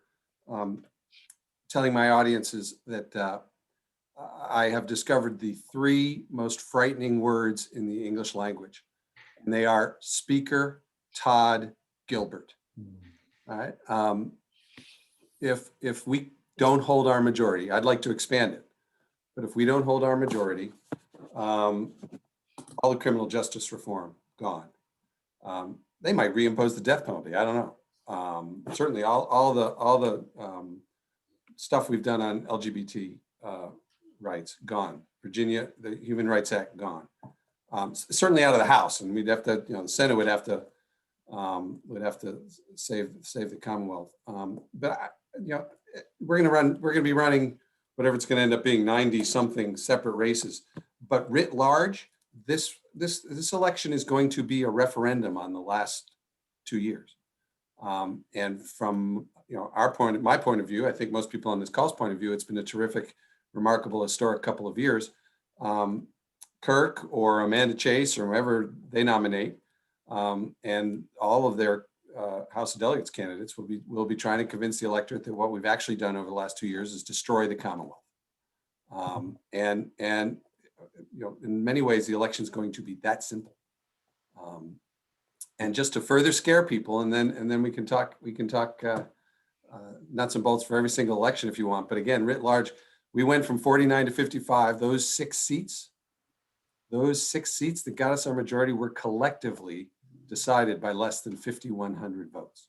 telling my audiences that I have discovered the three most frightening words in the English language. And they are Speaker Todd Gilbert. All right. If we don't hold our majority, I'd like to expand it. But if we don't hold our majority, all the criminal justice reform gone. They might reimpose the death penalty. I don't know. Certainly, all the stuff we've done on LGBT rights gone. Virginia, the Human Rights Act gone. Certainly out of the House, and we'd have to, the Senate would have to save the Commonwealth. But we're going to be running whatever it's going to end up being, 90 something separate races. But writ large, this election is going to be a referendum on the last 2 years. And from my point of view, I think most people on this call's point of view, it's been a terrific, remarkable, historic couple of years. Kirk or Amanda Chase or whoever they nominate, and all of their House of Delegates candidates will be trying to convince the electorate that what we've actually done over the last 2 years is destroy the Commonwealth. And in many ways, the election is going to be that simple. And just to further scare people, and then we can talk nuts and bolts for every single election if you want. But again, writ large, we went from 49 to 55. Those six seats that got us our majority were collectively decided by less than 5,100 votes.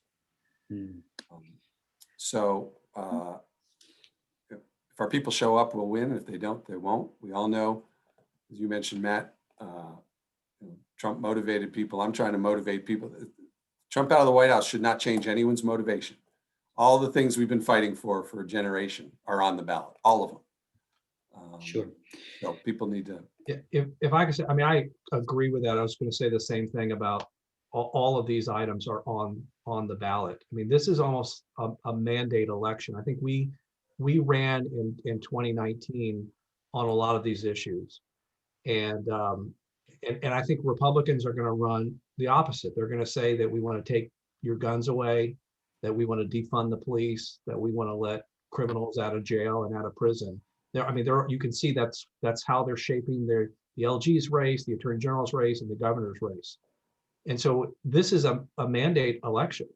So if our people show up, we'll win. If they don't, they won't. We all know, as you mentioned, Matt, Trump motivated people. I'm trying to motivate people. Trump out of the White House should not change anyone's motivation. All the things we've been fighting for a generation are on the ballot, all of them. Sure. So people need to. If I could say, I mean, I agree with that. I was going to say the same thing about all of these items are on the ballot. I mean, this is almost a mandate election. I think we ran in 2019 on a lot of these issues. And I think Republicans are going to run the opposite. They're going to say that we want to take your guns away, that we want to defund the police, that we want to let criminals out of jail and out of prison. You can see that's how they're shaping the LG's race, the Attorney General's race, and the governor's race. And so this is a mandate election.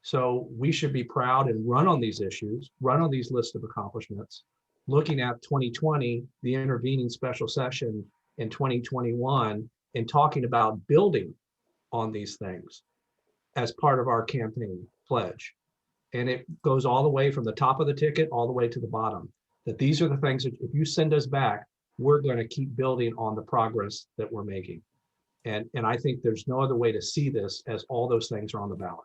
So we should be proud and run on these issues, run on these lists of accomplishments, looking at 2020, the intervening special session in 2021, and talking about building on these things as part of our campaign pledge. And it goes all the way from the top of the ticket all the way to the bottom. That these are the things that if you send us back, we're going to keep building on the progress that we're making. And I think there's no other way to see this as all those things are on the ballot.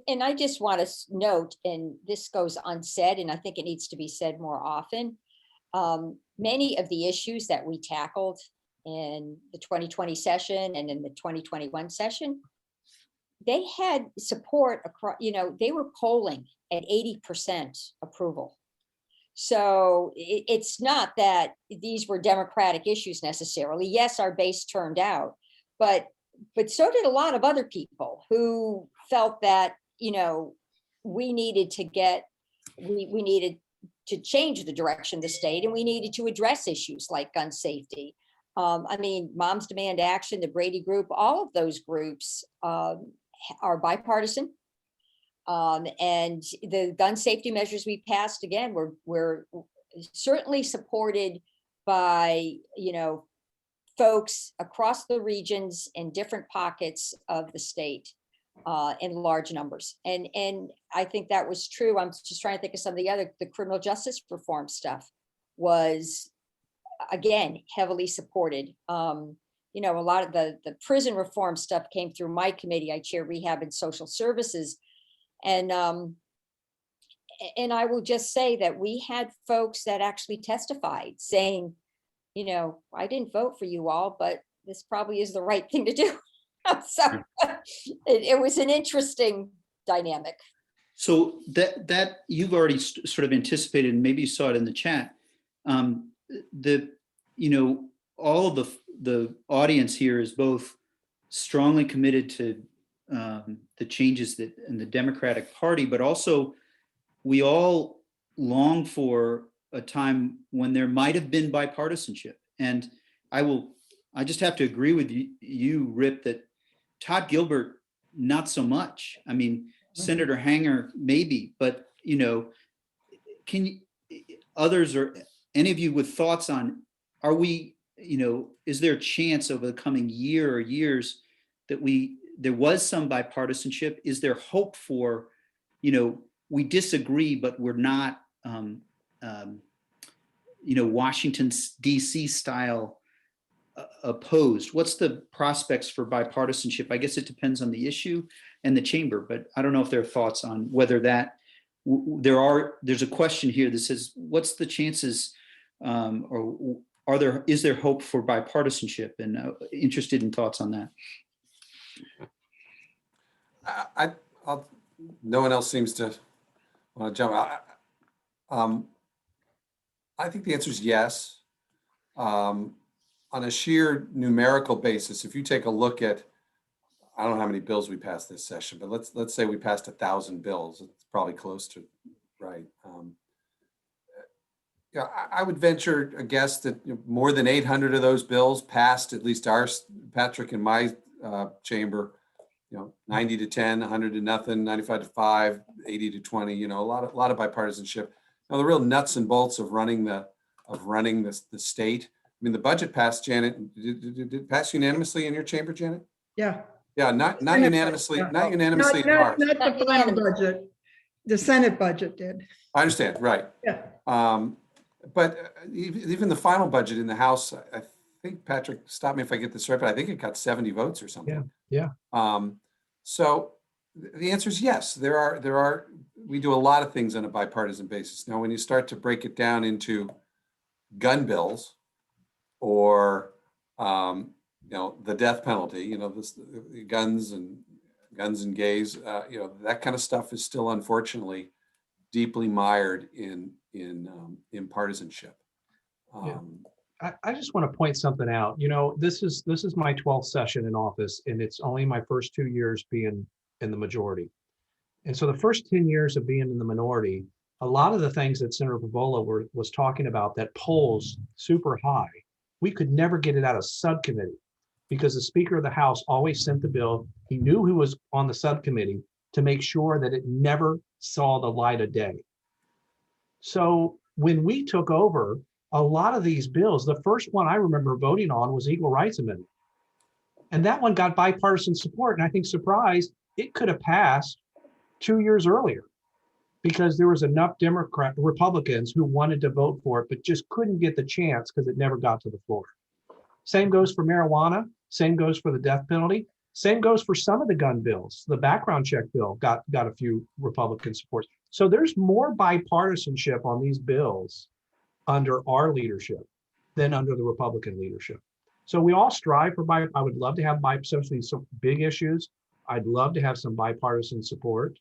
And I just want to note, and this goes unsaid, and I think it needs to be said more often. Many of the issues that we tackled in the 2020 session and in the 2021 session, they had support across, they were polling at 80% approval. So it's not that these were Democratic issues necessarily. Yes, our base turned out, but so did a lot of other people who felt that, we needed to change the direction of the state, and we needed to address issues like gun safety. Moms Demand Action, the Brady Group, all of those groups are bipartisan. And the gun safety measures we passed, again, were certainly supported by, folks across the regions in different pockets of the state in large numbers. And I think that was true. I'm just trying to think of some of the criminal justice reform stuff was, again, heavily supported. A lot of the prison reform stuff came through my committee. I chair Rehab and Social Services. And I will just say that we had folks that actually testified saying, I didn't vote for you all, but this probably is the right thing to do. So it was an interesting dynamic. So that you've already sort of anticipated, and maybe you saw it in the chat. All of the audience here is both strongly committed to the changes in the Democratic Party, but also we all long for a time when there might have been bipartisanship. And I just have to agree with you, Rip, that Todd Gilbert, not so much. I mean, Senator Hanger, maybe, but can you, others or any of you with thoughts on, are we, is there a chance over the coming year or years that there was some bipartisanship? Is there hope for, we disagree, but we're not, Washington DC style opposed? What's the prospects for bipartisanship? I guess it depends on the issue and the chamber, but I don't know if there are thoughts on whether that there's a question here that says, what's the chances, or is there hope for bipartisanship? And interested in thoughts on that. No one else seems to want to jump. I think the answer is yes. On a sheer numerical basis, if you take a look at, I don't know how many bills we passed this session, but let's say we passed 1,000 bills. It's probably close to right. Yeah, I would venture a guess that more than 800 of those bills passed, at least Patrick and my chamber. 90 to 10, 100 to nothing, 95 to 5, 80 to 20. A lot of bipartisanship. Now the real nuts and bolts of running the state. I mean, the budget passed, Janet. Did it pass unanimously in your chamber, Janet? Yeah. Yeah, not unanimously. Not unanimously in ours. Not the final budget. The Senate budget did. I understand, right? Yeah. But even the final budget in the House, I think, Patrick, stop me if I get this right, but I think it got 70 votes or something. Yeah. So the answer is yes. We do a lot of things on a bipartisan basis. Now, when you start to break it down into gun bills or the death penalty, guns and gays, that kind of stuff is still unfortunately deeply mired in partisanship. I just want to point something out. This is my 12th session in office, and it's only my first 2 years being in the majority. And so the first 10 years of being in the minority, a lot of the things that Senator Favola was talking about that polls super high, we could never get it out of subcommittee because the Speaker of the House always sent the bill. He knew who was on the subcommittee to make sure that it never saw the light of day. So when we took over, a lot of these bills, the first one I remember voting on was Equal Rights Amendment. And that one got bipartisan support. And I think, surprise, it could have passed 2 years earlier because there was enough Republicans who wanted to vote for it, but just couldn't get the chance because it never got to the floor. Same goes for marijuana. Same goes for the death penalty. Same goes for some of the gun bills. The background check bill got a few Republican supports. So there's more bipartisanship on these bills under our leadership than under the Republican leadership. So we all strive for I would love to have especially some big issues. I'd love to have some bipartisan support.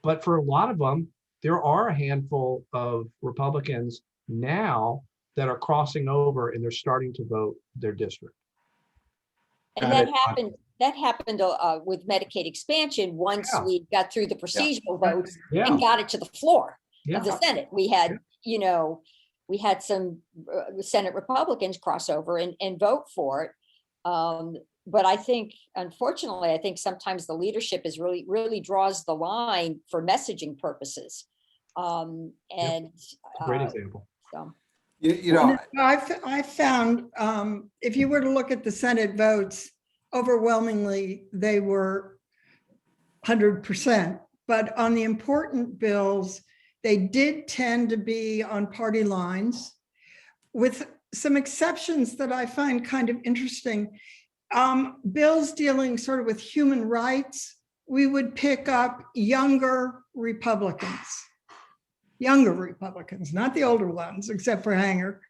But for a lot of them, there are a handful of Republicans now that are crossing over and they're starting to vote their district. And that happened with Medicaid expansion once we got through the procedural votes and got it to the floor of the Senate. We had, we had some Senate Republicans cross over and vote for it. But I think, unfortunately, sometimes the leadership is really draws the line for messaging purposes. Great example. So. I found if you were to look at the Senate votes, overwhelmingly they were 100%. But on the important bills, they did tend to be on party lines, with some exceptions that I find kind of interesting. Bills dealing sort of with human rights, we would pick up younger Republicans, not the older ones, except for Hanger.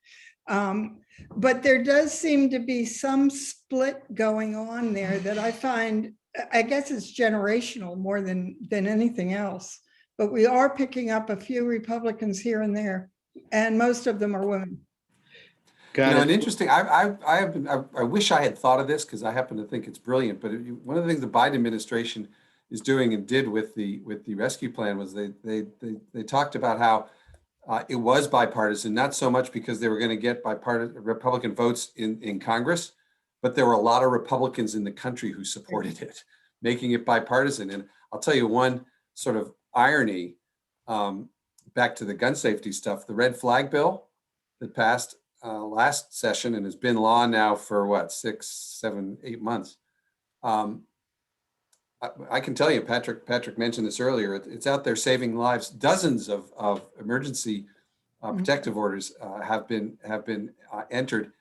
But there does seem to be some split going on there that I find, I guess it's generational more than anything else. But we are picking up a few Republicans here and there, and most of them are women. And interesting, I wish I had thought of this because I happen to think it's brilliant, but one of the things the Biden administration is doing and did with the rescue plan was they talked about how it was bipartisan, not so much because they were going to get bipartisan Republican votes in Congress, but there were a lot of Republicans in the country who supported it, making it bipartisan. And I'll tell you one sort of irony, back to the gun safety stuff, the red flag bill that passed last session and has been law now for what, 6, 7, 8 months. I can tell you, Patrick mentioned this earlier, it's out there saving lives. Dozens of emergency protective orders have been entered.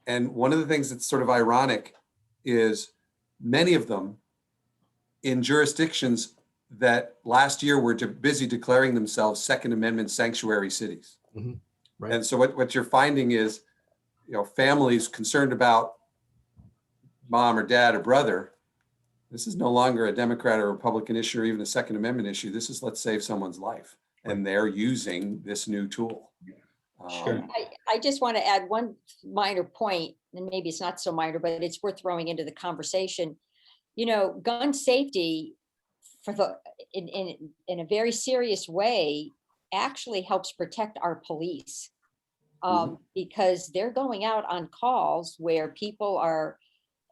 And one of the things that's sort of ironic is many of them in jurisdictions that last year were busy declaring themselves Second Amendment sanctuary cities. Mhm. Right. And so what you're finding is, families concerned about mom or dad or brother, this is no longer a Democrat or Republican issue or even a Second Amendment issue. This is let's save someone's life. And they're using this new tool. Sure. I just want to add one minor point, and maybe it's not so minor, but it's worth throwing into the conversation. Gun safety in a very serious way actually helps protect our police, because they're going out on calls where people are,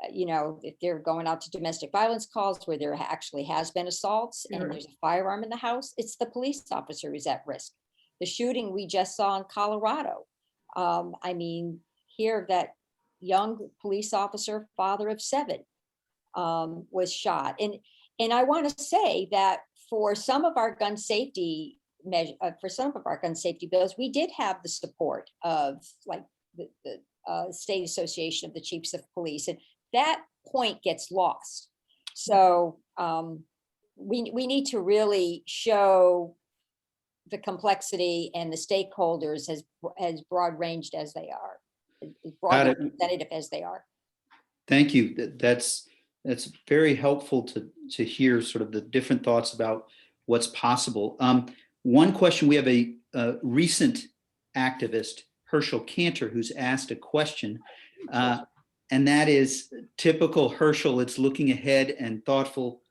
if they're going out to domestic violence calls where there actually has been assaults and there's a firearm in the house, it's the police officer who's at risk. The shooting we just saw in Colorado, here that young police officer, father of 7, was shot. And I want to say that for some of our gun safety bills, we did have the support of like the State Association of the Chiefs of Police, and that point gets lost. So we need to really show the complexity and the stakeholders as broad ranged as they are, as broad representative as they are. Thank you. That's very helpful to hear sort of the different thoughts about what's possible. One question, we have a recent activist, Herschel Cantor, who's asked a question, and that is typical Herschel. It's looking ahead and thoughtful.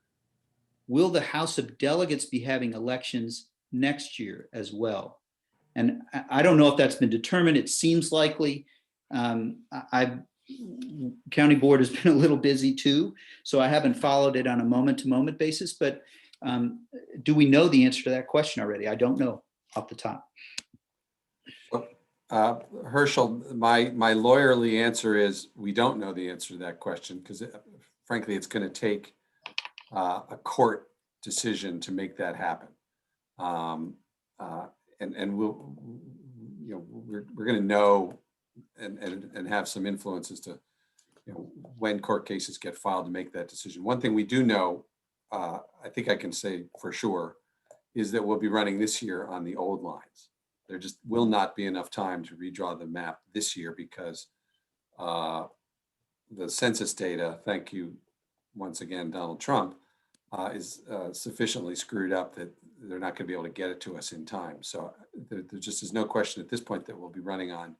Will the House of Delegates be having elections next year as well? And I don't know if that's been determined. It seems likely. County board has been a little busy too, so I haven't followed it on a moment-to-moment basis, but do we know the answer to that question already? I don't know off the top. Herschel, my lawyerly answer is we don't know the answer to that question because frankly, it's going to take a court decision to make that happen. And we're going to know and have some influence as to when court cases get filed to make that decision. One thing we do know, I think I can say for sure, is that we'll be running this year on the old lines. There just will not be enough time to redraw the map this year because the census data, thank you once again, Donald Trump, is sufficiently screwed up that they're not going to be able to get it to us in time. So there just is no question at this point that we'll be running on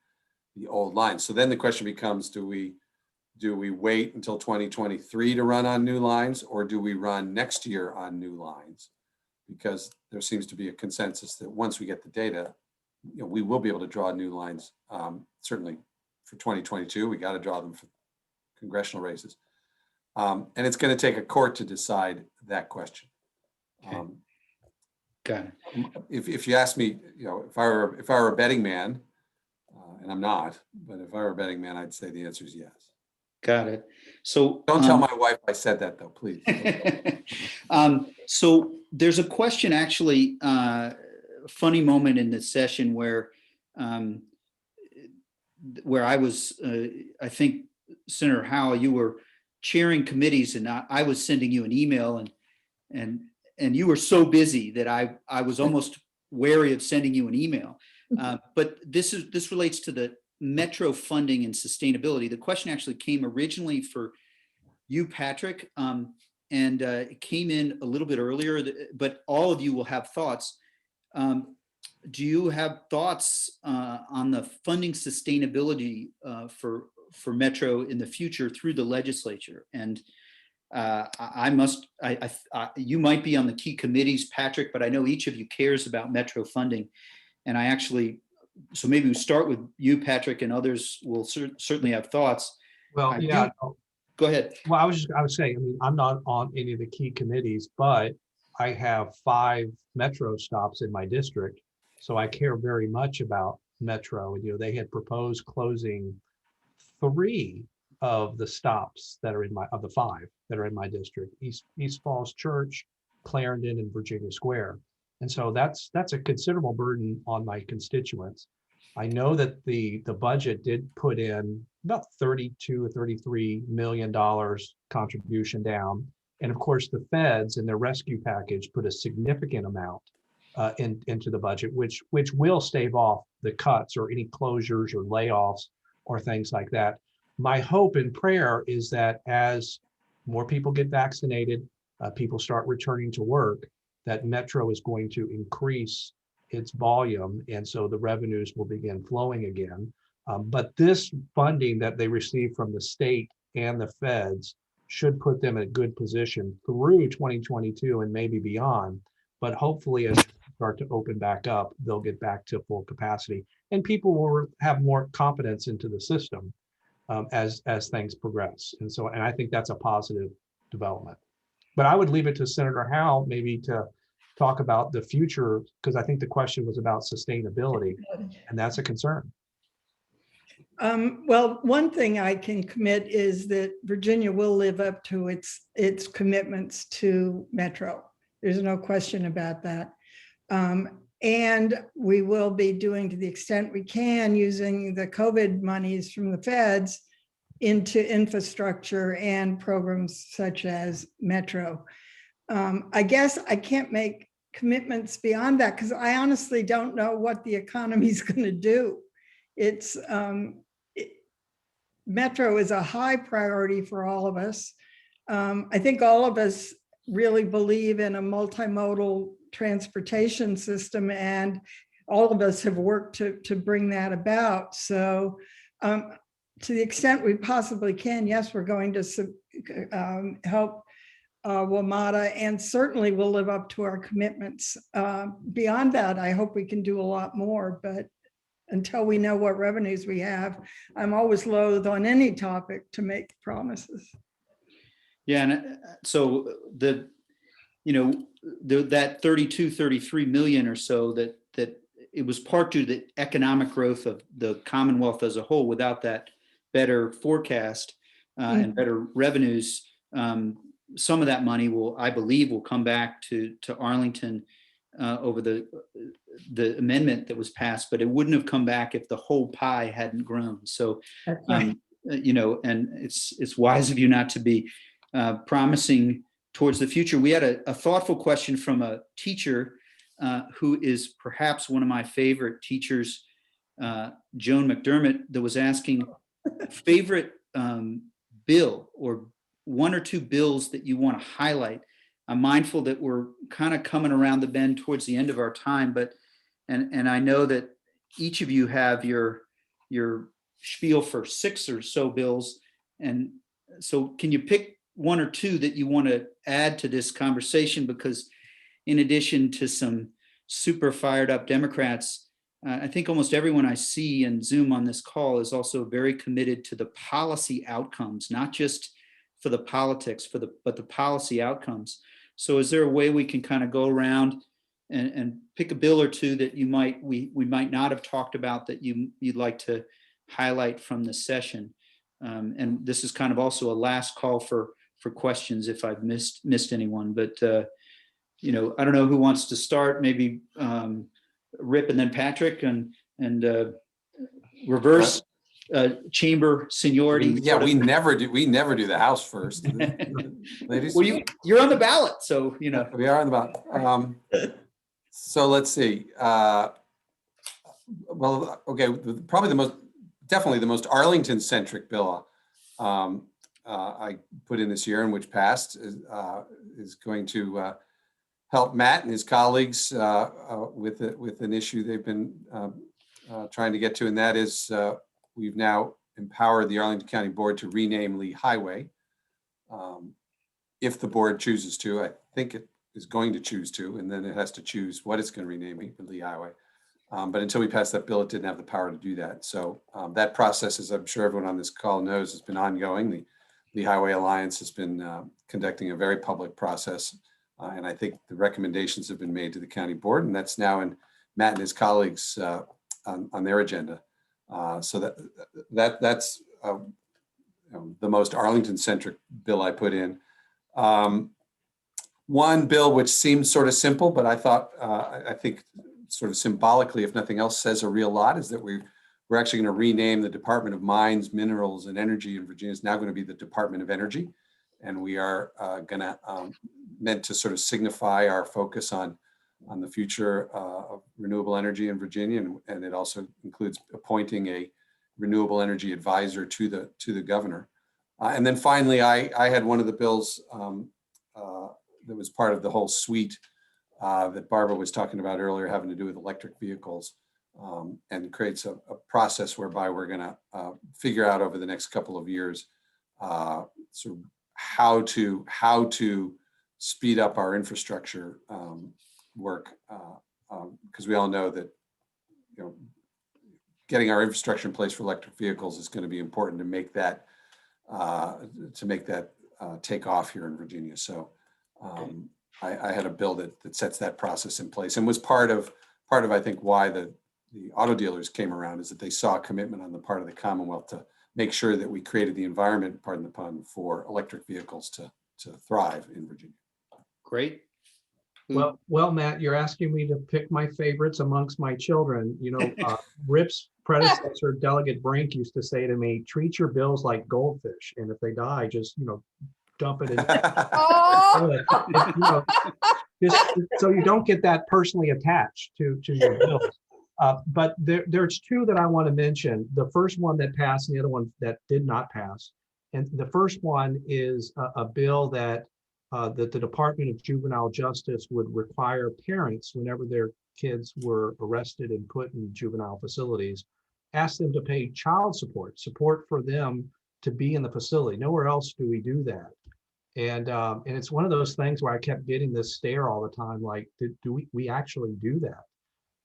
the old lines. So then the question becomes, do we wait until 2023 to run on new lines, or do we run next year on new lines? Because there seems to be a consensus that once we get the data, we will be able to draw new lines. Certainly for 2022, we got to draw them for congressional races. And it's going to take a court to decide that question. Okay. Got it. If you ask me, if I were a betting man, and I'm not, but if I were a betting man, I'd say the answer is yes. Got it. So don't tell my wife I said that though, please. So there's a question, actually, funny moment in this session where I was, I think, Senator Howell, you were chairing committees, and I was sending you an email, and you were so busy that I was almost wary of sending you an email. But this relates to the Metro funding and sustainability. The question actually came originally for you, Patrick, and it came in a little bit earlier, but all of you will have thoughts. Do you have thoughts on the funding sustainability for Metro in the future through the legislature? And you might be on the key committees, Patrick, but I know each of you cares about Metro funding. And I actually, so maybe we start with you, Patrick, and others will certainly have thoughts. Well, I yeah. Go ahead. Well, I was saying, I mean, I'm not on any of the key committees, but I have 5 metro stops in my district. So I care very much about metro. And, they had proposed closing 3 of the stops that are of the 5 that are in my district: East Falls Church, Clarendon, and Virginia Square. And so that's a considerable burden on my constituents. I know that the budget did put in about 32 or 33 million dollars contribution down. And of course, the feds and their rescue package put a significant amount into the budget, which will stave off the cuts or any closures or layoffs or things like that. My hope and prayer is that as more people get vaccinated, people start returning to work, that Metro is going to increase its volume, and so the revenues will begin flowing again. But this funding that they receive from the state and the feds should put them in a good position through 2022 and maybe beyond. But hopefully, as they start to open back up, they'll get back to full capacity, and people will have more confidence into the system as things progress. And I think that's a positive development. But I would leave it to Senator Howell maybe to talk about the future, because I think the question was about sustainability, and that's a concern. Well, one thing I can commit is that Virginia will live up to its commitments to Metro. There's no question about that. And we will be doing, to the extent we can, using the COVID monies from the feds into infrastructure and programs such as Metro. I guess I can't make commitments beyond that because I honestly don't know what the economy is going to do. It's Metro is a high priority for all of us. I think all of us really believe in a multimodal transportation system, and all of us have worked to bring that about. So to the extent we possibly can, yes, we're going to help WMATA, and certainly we'll live up to our commitments. Beyond that, I hope we can do a lot more, but until we know what revenues we have, I'm always loath on any topic to make promises. Yeah, and so that 32, 33 million or so that it was part due to the economic growth of the Commonwealth as a whole. Without that better forecast and better revenues, some of that money I believe will come back to Arlington over the amendment that was passed, but it wouldn't have come back if the whole pie hadn't grown. So, and it's wise of you not to be promising towards the future. We had a thoughtful question from a teacher who is perhaps one of my favorite teachers, Joan McDermott, that was asking favorite bill or 1 or 2 bills that you want to highlight. I'm mindful that we're kind of coming around the bend towards the end of our time, but and I know that each of you have your spiel for 6 or so bills, and so can you pick 1 or 2 that you want to add to this conversation? Because in addition to some super fired up Democrats, I think almost everyone I see in Zoom on this call is also very committed to the policy outcomes, not just for the politics, but the policy outcomes. So is there a way we can kind of go around and pick a bill or 2 that we might not have talked about that you'd like to highlight from this session? And this is kind of also a last call for questions if I've missed anyone, but I don't know who wants to start. Maybe Rip and then Patrick, and reverse chamber seniority. Yeah, we never do the House first. Ladies, well, you're on the ballot, so we are on the ballot. So let's see. Well, okay, definitely the most Arlington centric bill I put in this year and which passed is going to help Matt and his colleagues with an issue they've been trying to get to, and that is we've now empowered the Arlington County Board to rename Lee Highway. If the board chooses to, I think it is going to choose to, and then it has to choose what it's going to rename it, Lee Highway. But until we passed that bill, it didn't have the power to do that. So that process, as I'm sure everyone on this call knows, has been ongoing. The Highway Alliance has been conducting a very public process. And I think the recommendations have been made to the county board, and that's now in Matt and his colleagues on their agenda. So that's the most Arlington-centric bill I put in. One bill which seems sort of simple, but I think sort of symbolically, if nothing else, says a real lot, is that we're actually going to rename the Department of Mines, Minerals, and Energy in Virginia. It's now going to be the Department of Energy. And we are going to meant to sort of signify our focus on the future of renewable energy in Virginia. And it also includes appointing a renewable energy advisor to the governor. And then finally, I had one of the bills that was part of the whole suite that Barbara was talking about earlier, having to do with electric vehicles, and creates a process whereby we're going to figure out over the next couple of years sort of how to speed up our infrastructure work, because we all know that getting our infrastructure in place for electric vehicles is going to be important to make that take off here in Virginia. So I had a bill that sets that process in place, and was part of I think why the auto dealers came around, is that they saw a commitment on the part of the Commonwealth to make sure that we created the environment, pardon the pun, for electric vehicles to thrive in Virginia. Great. Well, Matt, you're asking me to pick my favorites amongst my children. Rip's predecessor, Delegate Brink, used to say to me, treat your bills like goldfish. And if they die, just, dump it in. Oh, Just so you don't get that personally attached to your bills. But there's two that I want to mention. The first one that passed and the other one that did not pass. And the first one is a bill that the Department of Juvenile Justice would require parents, whenever their kids were arrested and put in juvenile facilities, ask them to pay child support for them to be in the facility. Nowhere else do we do that. And it's one of those things where I kept getting this stare all the time, like, do we actually do that?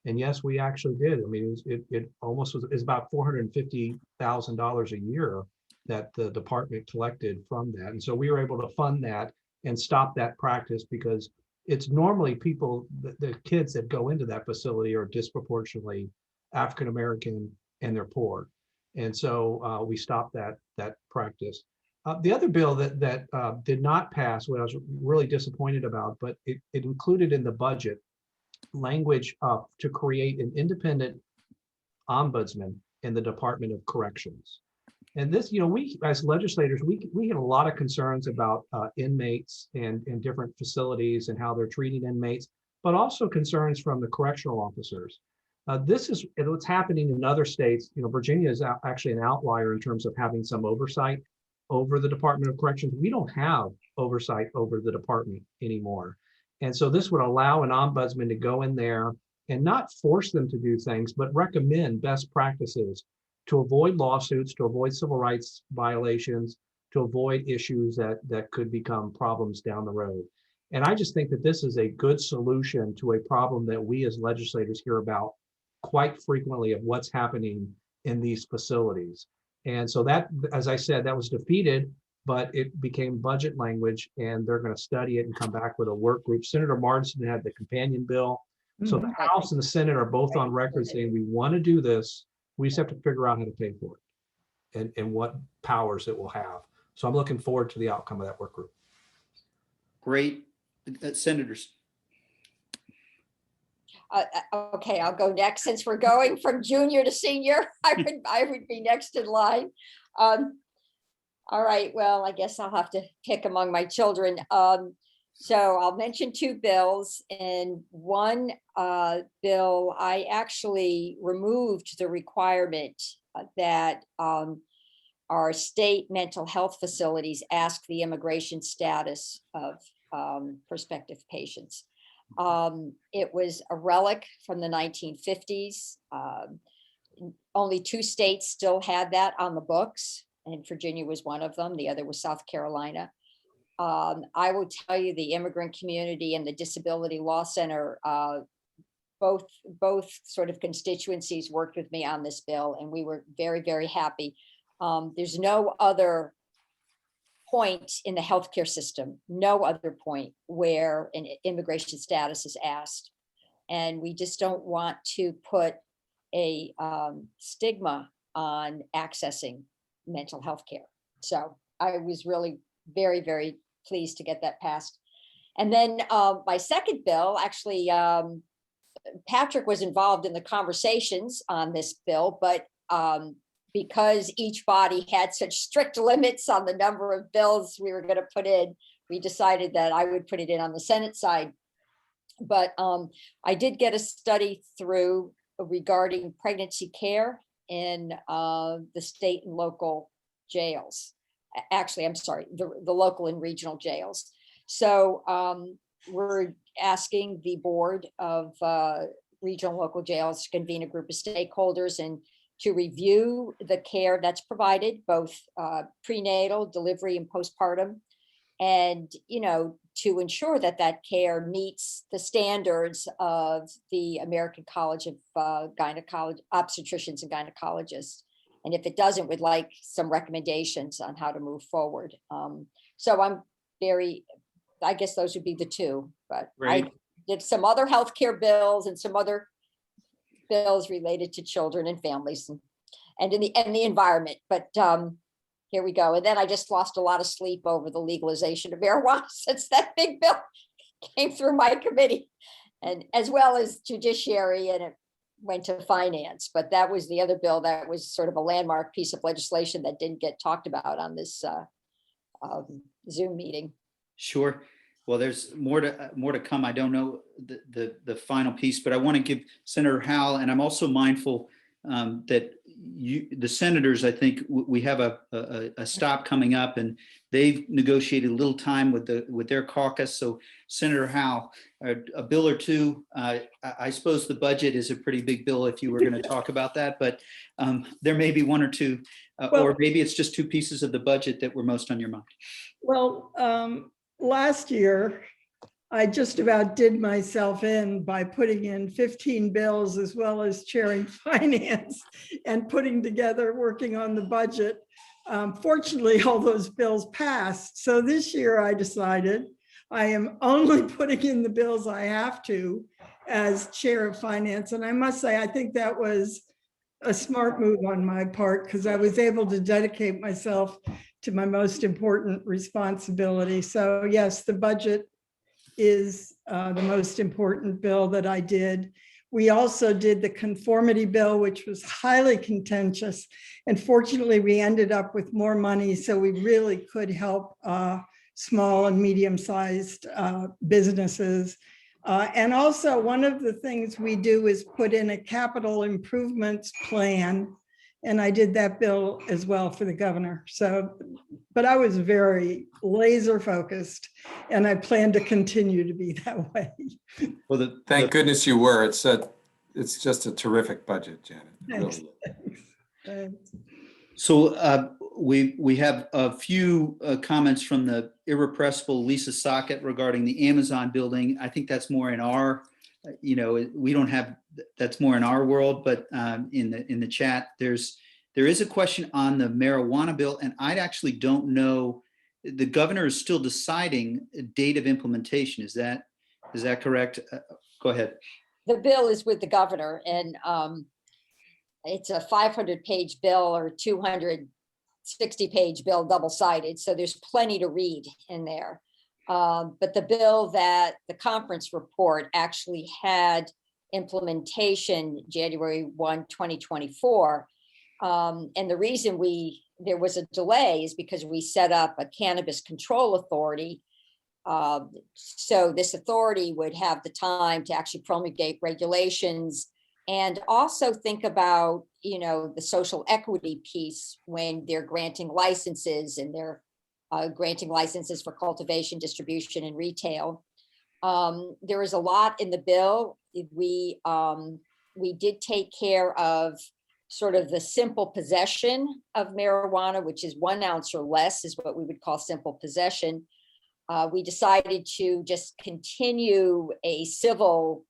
And yes, we actually did. I mean, it almost is about $450,000 a year that the department collected from that. And so we were able to fund that and stop that practice, because it's normally the kids that go into that facility are disproportionately African-American and they're poor. And so we stopped that practice. The other bill that did not pass, what I was really disappointed about, but it included in the budget language to create an independent ombudsman in the Department of Corrections. And this, we as legislators, we had a lot of concerns about inmates and different facilities and how they're treating inmates, but also concerns from the correctional officers. This is what's happening in other states. Virginia is actually an outlier in terms of having some oversight over the Department of Corrections. We don't have oversight over the department anymore. And so this would allow an ombudsman to go in there and not force them to do things, but recommend best practices to avoid lawsuits, to avoid civil rights violations, to avoid issues that could become problems down the road. And I just think that this is a good solution to a problem that we as legislators hear about quite frequently, of what's happening in these facilities. And so that, as I said, that was defeated, but it became budget language, and they're going to study it and come back with a work group. Senator Martin had the companion bill. So the House and the Senate are both on record saying we want to do this. We just have to figure out how to pay for it and what powers it will have. So I'm looking forward to the outcome of that work group. Great. Senators. Okay, I'll go next. Since we're going from junior to senior, I would be next in line. All right, well, I guess I'll have to pick among my children. So I'll mention two bills. In one bill, I actually removed the requirement that our state mental health facilities ask the immigration status of prospective patients. It was a relic from the 1950s. Only two states still had that on the books, and Virginia was one of them. The other was South Carolina. I will tell you, the immigrant community and the Disability Law Center both sort of constituencies worked with me on this bill, and we were very, very happy. There's no other point in the healthcare system, no other point where an immigration status is asked. And we just don't want to put a stigma on accessing mental health care. So I was really very, very pleased to get that passed. And then my second bill, actually, Patrick was involved in the conversations on this bill, but because each body had such strict limits on the number of bills we were going to put in, we decided that I would put it in on the Senate side. But I did get a study through regarding pregnancy care in the state and local jails. Actually, I'm sorry, the local and regional jails. So we're asking the board of regional and local jails to convene a group of stakeholders and to review the care that's provided, both prenatal, delivery, and postpartum, and to ensure that that care meets the standards of the American College of Obstetricians and Gynecologists. And if it doesn't, we'd like some recommendations on how to move forward. So I guess those would be the two, but Right. I did some other healthcare bills and some other bills related to children and families and in the environment. But here we go. And then I just lost a lot of sleep over the legalization of marijuana since that big bill came through my committee, and as well as judiciary, and it went to finance. But that was the other bill that was sort of a landmark piece of legislation that didn't get talked about on this Zoom meeting. Sure. Well, there's more to come. I don't know the final piece, but I want to give Senator Howell, and I'm also mindful that the senators, I think we have a stop coming up, and they've negotiated a little time with their caucus. So Senator Howell, a bill or two. I suppose the budget is a pretty big bill if you were going to talk about that, but there may be one or two, or maybe it's just two pieces of the budget that were most on your mind. Well, last year, I just about did myself in by putting in 15 bills as well as chairing finance and putting together, working on the budget. Fortunately, all those bills passed. So this year I decided I am only putting in the bills I have to as chair of finance. And I must say, I think that was a smart move on my part, because I was able to dedicate myself to my most important responsibility. So yes, the budget is the most important bill that I did. We also did the conformity bill, which was highly contentious. And fortunately, we ended up with more money, so we really could help small and medium-sized businesses. And also, one of the things we do is put in a capital improvements plan. And I did that bill as well for the governor. So, but I was very laser focused, and I plan to continue to be that way. Well, Thank goodness you were. It's just a terrific budget, Janet. Thanks. Really. Thanks. So we have a few comments from the irrepressible Lisa Socket regarding the Amazon building. I think that's more in our, we don't have, that's more in our world, but in the chat, there is a question on the marijuana bill, and I actually don't know. The governor is still deciding a date of implementation. Is that correct? Go ahead. The bill is with the governor, and it's a 500-page bill or 260-page bill, double-sided. So there's plenty to read in there. But the bill that the conference report actually had implementation January 1, 2024. And the reason there was a delay is because we set up a cannabis control authority. So this authority would have the time to actually promulgate regulations and also think about, the social equity piece when they're granting licenses, and they're granting licenses for cultivation, distribution, and retail. There is a lot in the bill. We did take care of sort of the simple possession of marijuana, which is 1 ounce or less is what we would call simple possession. We decided to just continue a civil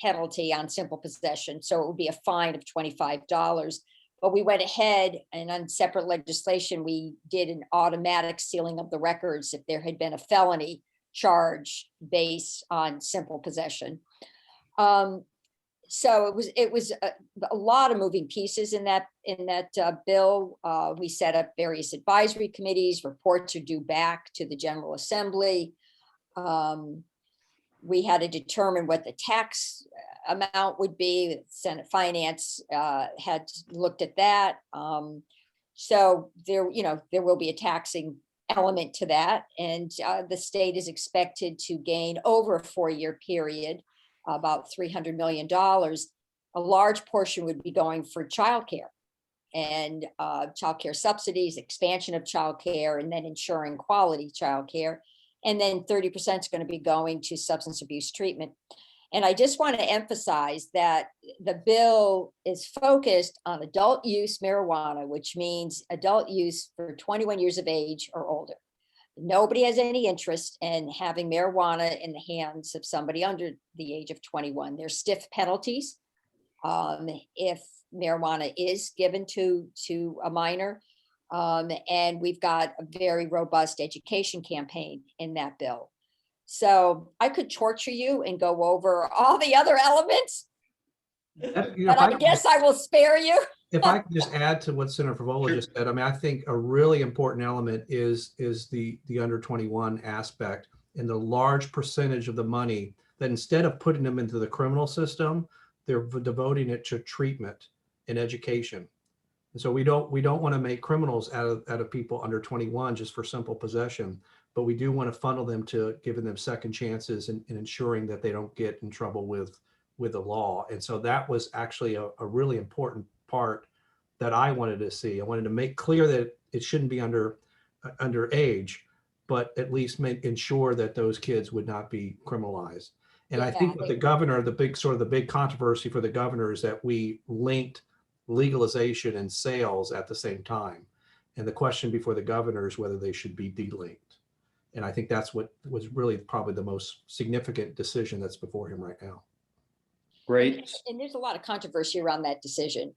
penalty on simple possession. So it would be a fine of $25. But we went ahead and on separate legislation, we did an automatic sealing of the records if there had been a felony charge based on simple possession. So it was a lot of moving pieces in that bill. We set up various advisory committees. Reports are due back to the General Assembly. We had to determine what the tax amount would be. Senate Finance had looked at that. So there will be a taxing element to that, and the state is expected to gain over a 4-year period about $300 million. A large portion would be going for childcare and childcare subsidies, expansion of childcare, and then ensuring quality childcare. And then 30% is going to be going to substance abuse treatment. And I just want to emphasize that the bill is focused on adult use marijuana, which means adult use for 21 years of age or older. Nobody has any interest in having marijuana in the hands of somebody under the age of 21. There's stiff penalties if marijuana is given to a minor. And we've got a very robust education campaign in that bill. So I could torture you and go over all the other elements, but I guess I will spare you. If I could just add to what Senator Favola just said, I mean, I think a really important element is the under 21 aspect and the large percentage of the money that instead of putting them into the criminal system, they're devoting it to treatment and education. And so we don't want to make criminals out of people under 21 just for simple possession, but we do want to funnel them to giving them second chances and ensuring that they don't get in trouble with the law. And so that was actually a really important part that I wanted to see. I wanted to make clear that it shouldn't be underage, but at least ensure that those kids would not be criminalized. And I think with the governor, the big controversy for the governor is that we linked legalization and sales at the same time. And the question before the governor is whether they should be delinked. And I think that's what was really probably the most significant decision that's before him right now. Great. And there's a lot of controversy around that decision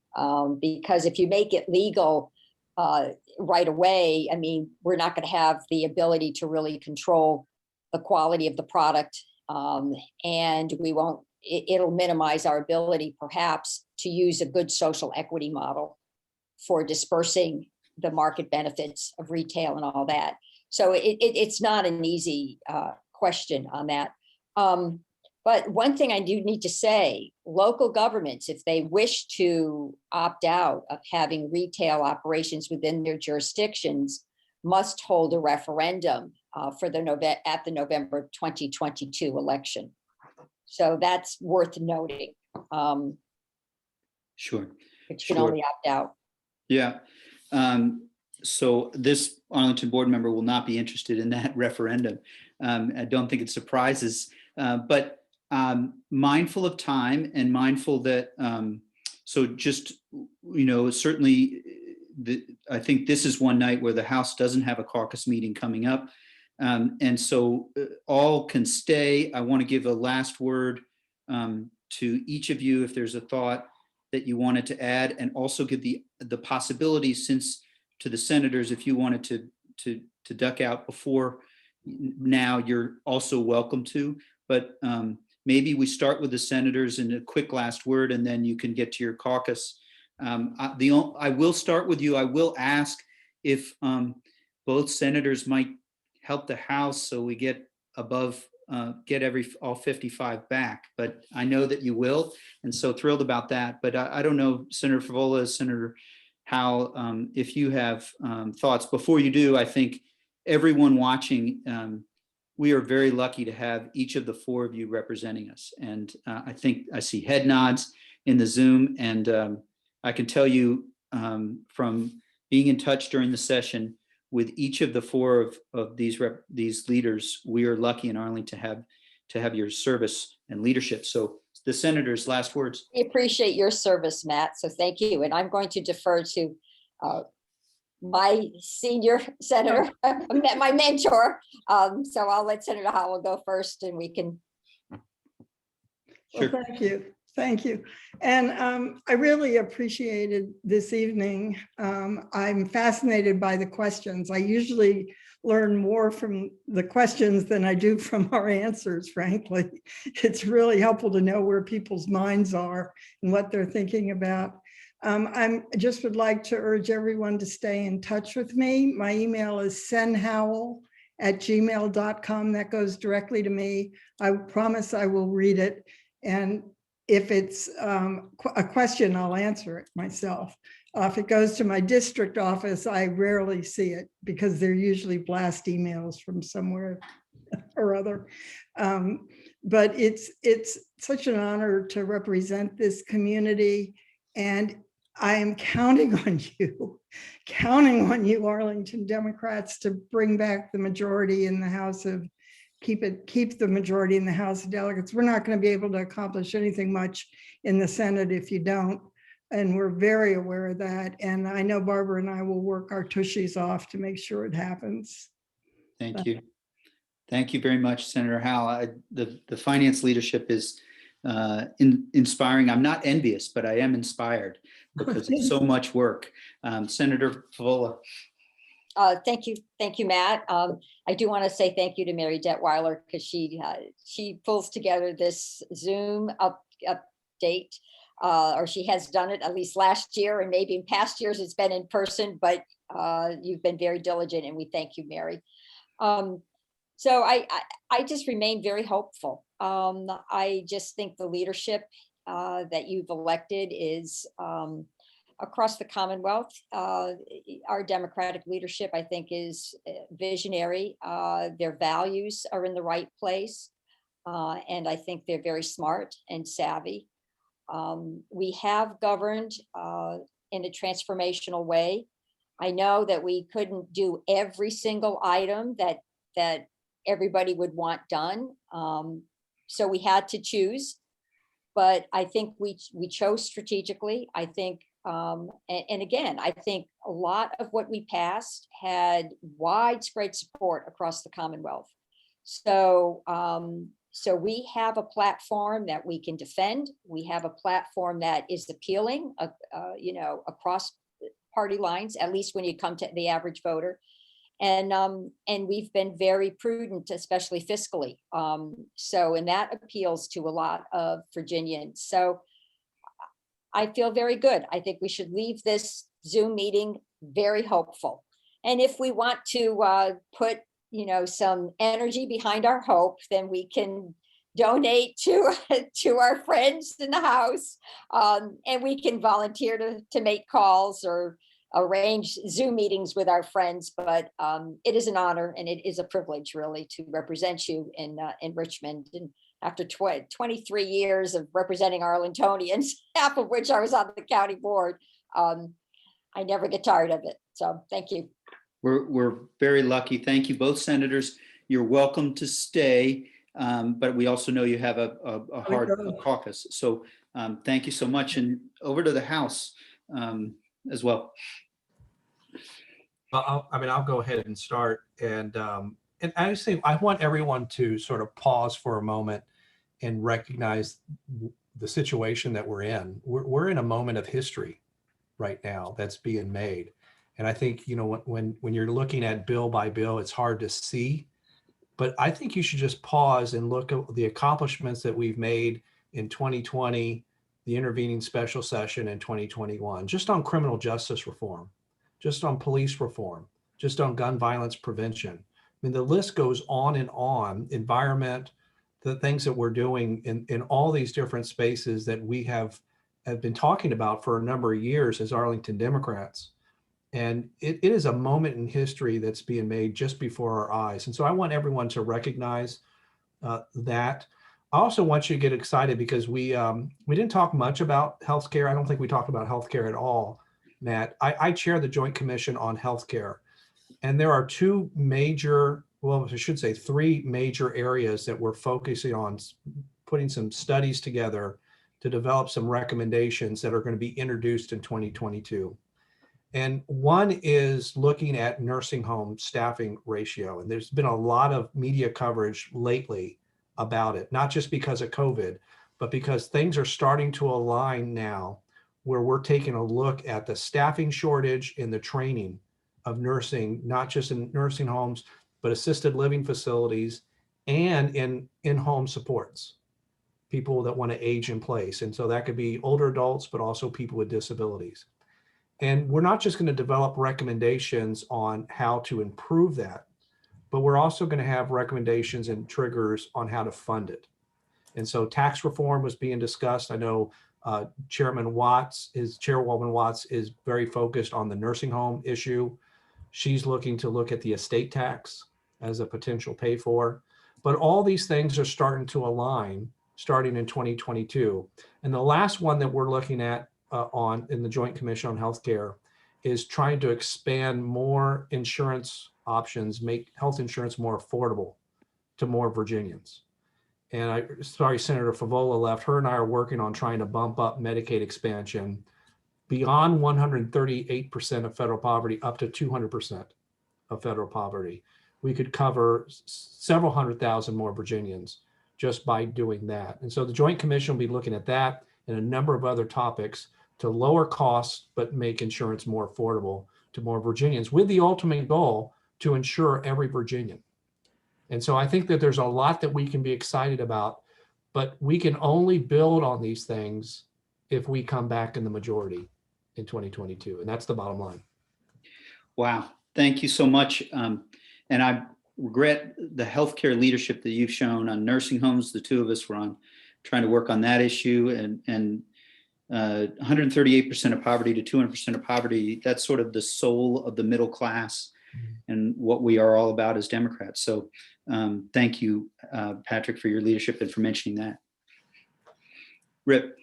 because if you make it legal right away, I mean, we're not going to have the ability to really control the quality of the product, and it'll minimize our ability perhaps to use a good social equity model for dispersing the market benefits of retail and all that. So it's not an easy question on that. But one thing I do need to say, local governments, if they wish to opt out of having retail operations within their jurisdictions, must hold a referendum at the November 2022 election. So that's worth noting. Sure. But you can only opt out. Yeah. So this Arlington board member will not be interested in that referendum. I don't think it surprises, but mindful of time and mindful that, so just, certainly I think this is one night where the House doesn't have a caucus meeting coming up. And so all can stay. I want to give a last word to each of you if there's a thought that you wanted to add, and also give the possibility to the senators, if you wanted to duck out before now, you're also welcome to. But maybe we start with the senators in a quick last word, and then you can get to your caucus. I will start with you. I will ask if both senators might help the House so we get above, all 55 back. But I know that you will, and so thrilled about that. But I don't know, Senator Favola, Senator Howell, if you have thoughts. Before you do, I think everyone watching, we are very lucky to have each of the four of you representing us. And I think I see head nods in the Zoom, and I can tell you from being in touch during the session with each of the four of these leaders, we are lucky in Arlington to have your service and leadership. So the senators, last words. We appreciate your service, Matt. So thank you. And I'm going to defer to my senior senator, my mentor. So I'll let Senator Howell go first, and we can. Well, Sure. thank you. Thank you. And I really appreciated this evening. I'm fascinated by the questions. I usually learn more from the questions than I do from our answers, frankly. It's really helpful to know where people's minds are and what they're thinking about. I just would like to urge everyone to stay in touch with me. My email is senhowell@gmail.com. That goes directly to me. I promise I will read it. And if it's a question, I'll answer it myself. If it goes to my district office, I rarely see it because they're usually blast emails from somewhere or other. But it's such an honor to represent this community. And I am counting on you, Arlington Democrats, to bring back the majority in the House of keep the majority in the House of Delegates. We're not going to be able to accomplish anything much in the Senate if you don't. And we're very aware of that. And I know Barbara and I will work our tushies off to make sure it happens. Thank you. Thank you very much, Senator Howell. The finance leadership is inspiring. I'm not envious, but I am inspired because it's so much work. Senator Favola. Thank you, Matt. I do want to say thank you to Mary Detweiler because she pulls together this Zoom update, or she has done it at least last year, and maybe in past years it's been in person, but you've been very diligent, and we thank you, Mary. So I just remain very hopeful. I just think the leadership that you've elected is across the Commonwealth. Our Democratic leadership, I think, is visionary. Their values are in the right place. And I think they're very smart and savvy. We have governed in a transformational way. I know that we couldn't do every single item that everybody would want done. So we had to choose. But I think we chose strategically. I think and again, I think a lot of what we passed had widespread support across the Commonwealth. So, so we have a platform that we can defend. We have a platform that is appealing, across party lines, at least when you come to the average voter. And we've been very prudent, especially fiscally. And that appeals to a lot of Virginians. So I feel very good. I think we should leave this Zoom meeting very hopeful. And if we want to put, some energy behind our hope, then we can donate to our friends in the House, and we can volunteer to make calls or arrange Zoom meetings with our friends. But it is an honor and it is a privilege, really, to represent you in Richmond. And after 23 years of representing Arlingtonians, half of which I was on the county board, I never get tired of it. So thank you. We're very lucky. Thank you, both senators. You're welcome to stay, but we also know you have a hard caucus. So thank you so much. And over to the House as well. Well, I'll go ahead and start. And I just think I want everyone to sort of pause for a moment and recognize the situation that we're in. We're in a moment of history right now that's being made. And I think, when you're looking at bill by bill, it's hard to see. But I think you should just pause and look at the accomplishments that we've made in 2020, the intervening special session in 2021, just on criminal justice reform, just on police reform, just on gun violence prevention. I mean, the list goes on and on. Environment, the things that we're doing in all these different spaces that we have been talking about for a number of years as Arlington Democrats. And it is a moment in history that's being made just before our eyes. And so I want everyone to recognize that. I also want you to get excited because we didn't talk much about healthcare. I don't think we talked about healthcare at all, Matt. I chair the Joint Commission on Healthcare. And there are three major areas that we're focusing on, putting some studies together to develop some recommendations that are going to be introduced in 2022. And one is looking at nursing home staffing ratio. And there's been a lot of media coverage lately about it, not just because of COVID, but because things are starting to align now where we're taking a look at the staffing shortage and the training of nursing, not just in nursing homes, but assisted living facilities and in-home supports, people that want to age in place. And so that could be older adults, but also people with disabilities. And we're not just going to develop recommendations on how to improve that, but we're also going to have recommendations and triggers on how to fund it. And so tax reform was being discussed. I know Chairwoman Watts is very focused on the nursing home issue. She's looking to look at the estate tax as a potential pay for. But all these things are starting to align starting in 2022. And the last one that we're looking at in the Joint Commission on Healthcare is trying to expand more insurance options, make health insurance more affordable to more Virginians. And sorry, Senator Favola left. Her and I are working on trying to bump up Medicaid expansion beyond 138% of federal poverty up to 200% of federal poverty. We could cover several 100,000 more Virginians just by doing that. And so the Joint Commission will be looking at that and a number of other topics to lower costs, but make insurance more affordable to more Virginians, with the ultimate goal to insure every Virginian. And so I think that there's a lot that we can be excited about, but we can only build on these things if we come back in the majority in 2022. And that's the bottom line. Wow. Thank you so much. And I regret the healthcare leadership that you've shown on nursing homes. The two of us were on trying to work on that issue, and 138% of poverty to 200% of poverty. That's sort of the soul of the middle class and what we are all about as Democrats. So thank you, Patrick, for your leadership and for mentioning that. Rip.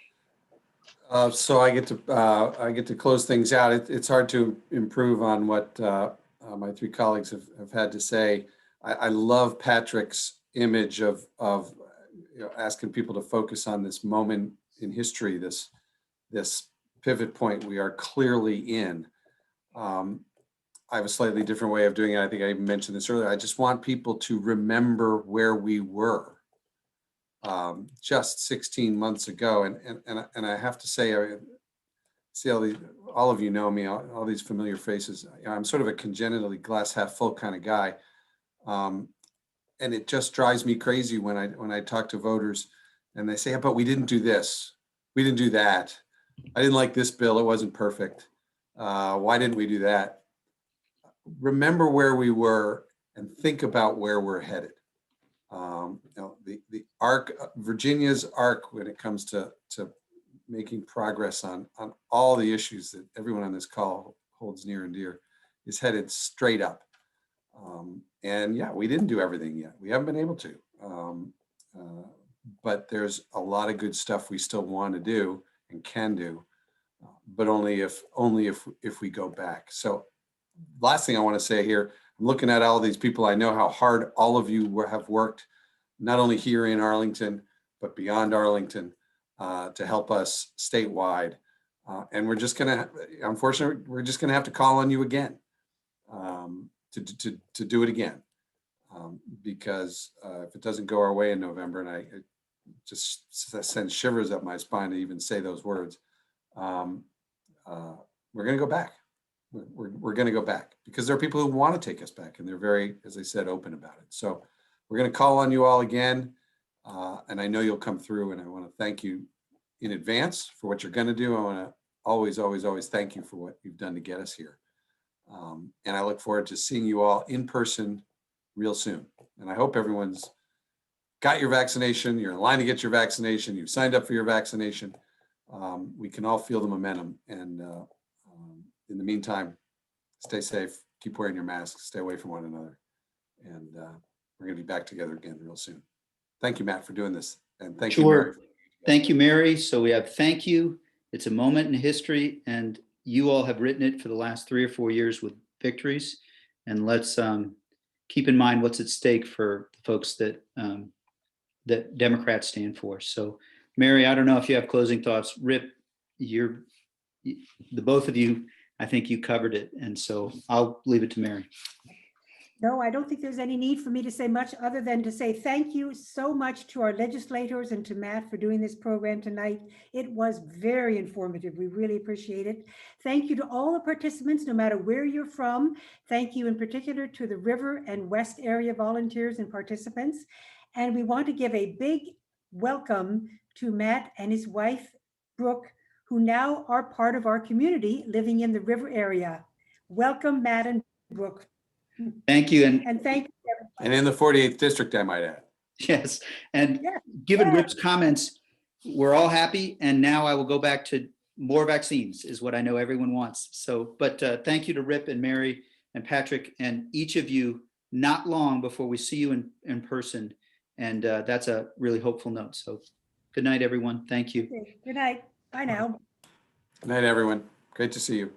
So I get to close things out. It's hard to improve on what my three colleagues have had to say. I love Patrick's image of asking people to focus on this moment in history, this pivot point we are clearly in. I have a slightly different way of doing it. I think I even mentioned this earlier. I just want people to remember where we were just 16 months ago. And I have to say, I see all of you know me, all these familiar faces. I'm sort of a congenitally glass half full kind of guy. And it just drives me crazy when I talk to voters and they say, but we didn't do this. We didn't do that. I didn't like this bill. It wasn't perfect. Why didn't we do that? Remember where we were and think about where we're headed. The arc, Virginia's arc, when it comes to making progress on all the issues that everyone on this call holds near and dear, is headed straight up. And yeah, we didn't do everything yet. We haven't been able to. But there's a lot of good stuff we still want to do and can do, but only if we go back. So last thing I want to say here, I'm looking at all these people. I know how hard all of you have worked, not only here in Arlington, but beyond Arlington, to help us statewide. And we're just going to, unfortunately, we're just going to have to call on you again to do it again. Because if it doesn't go our way in November, and it just sends shivers up my spine to even say those words, we're going to go back. We're going to go back because there are people who want to take us back, and they're very, as I said, open about it. So we're going to call on you all again, and I know you'll come through, and I want to thank you in advance for what you're going to do. I want to always, always, always thank you for what you've done to get us here. And I look forward to seeing you all in person real soon. And I hope everyone's got your vaccination, you're in line to get your vaccination, you've signed up for your vaccination. We can all feel the momentum. And in the meantime, stay safe, keep wearing your masks, stay away from one another. And we're going to be back together again real soon. Thank you, Matt, for doing this. And thank you, Mary. Thank you, Mary. So we have thank you. It's a moment in history, and you all have written it for the last 3 or 4 years with victories. And let's keep in mind what's at stake for folks that that Democrats stand for. So, Mary, I don't know if you have closing thoughts. Rip, the both of you, I think you covered it. And so I'll leave it to Mary. No, I don't think there's any need for me to say much other than to say thank you so much to our legislators and to Matt for doing this program tonight. It was very informative. We really appreciate it. Thank you to all the participants, no matter where you're from. Thank you in particular to the River and West area volunteers and participants. And we want to give a big welcome to Matt and his wife, Brooke, who now are part of our community living in the River area. Welcome, Matt and Brooke. Thank you. And And thank you. And in the 48th district, I might add. yes, and Yeah. given Yeah. Rip's comments, we're all happy. And now I will go back to more vaccines is what I know everyone wants. So, but thank you to Rip and Mary and Patrick and each of you, not long before we see you in person. And that's a really hopeful note. So good night, everyone. Thank you. Good night. Bye now. Good night, everyone. Great to see you.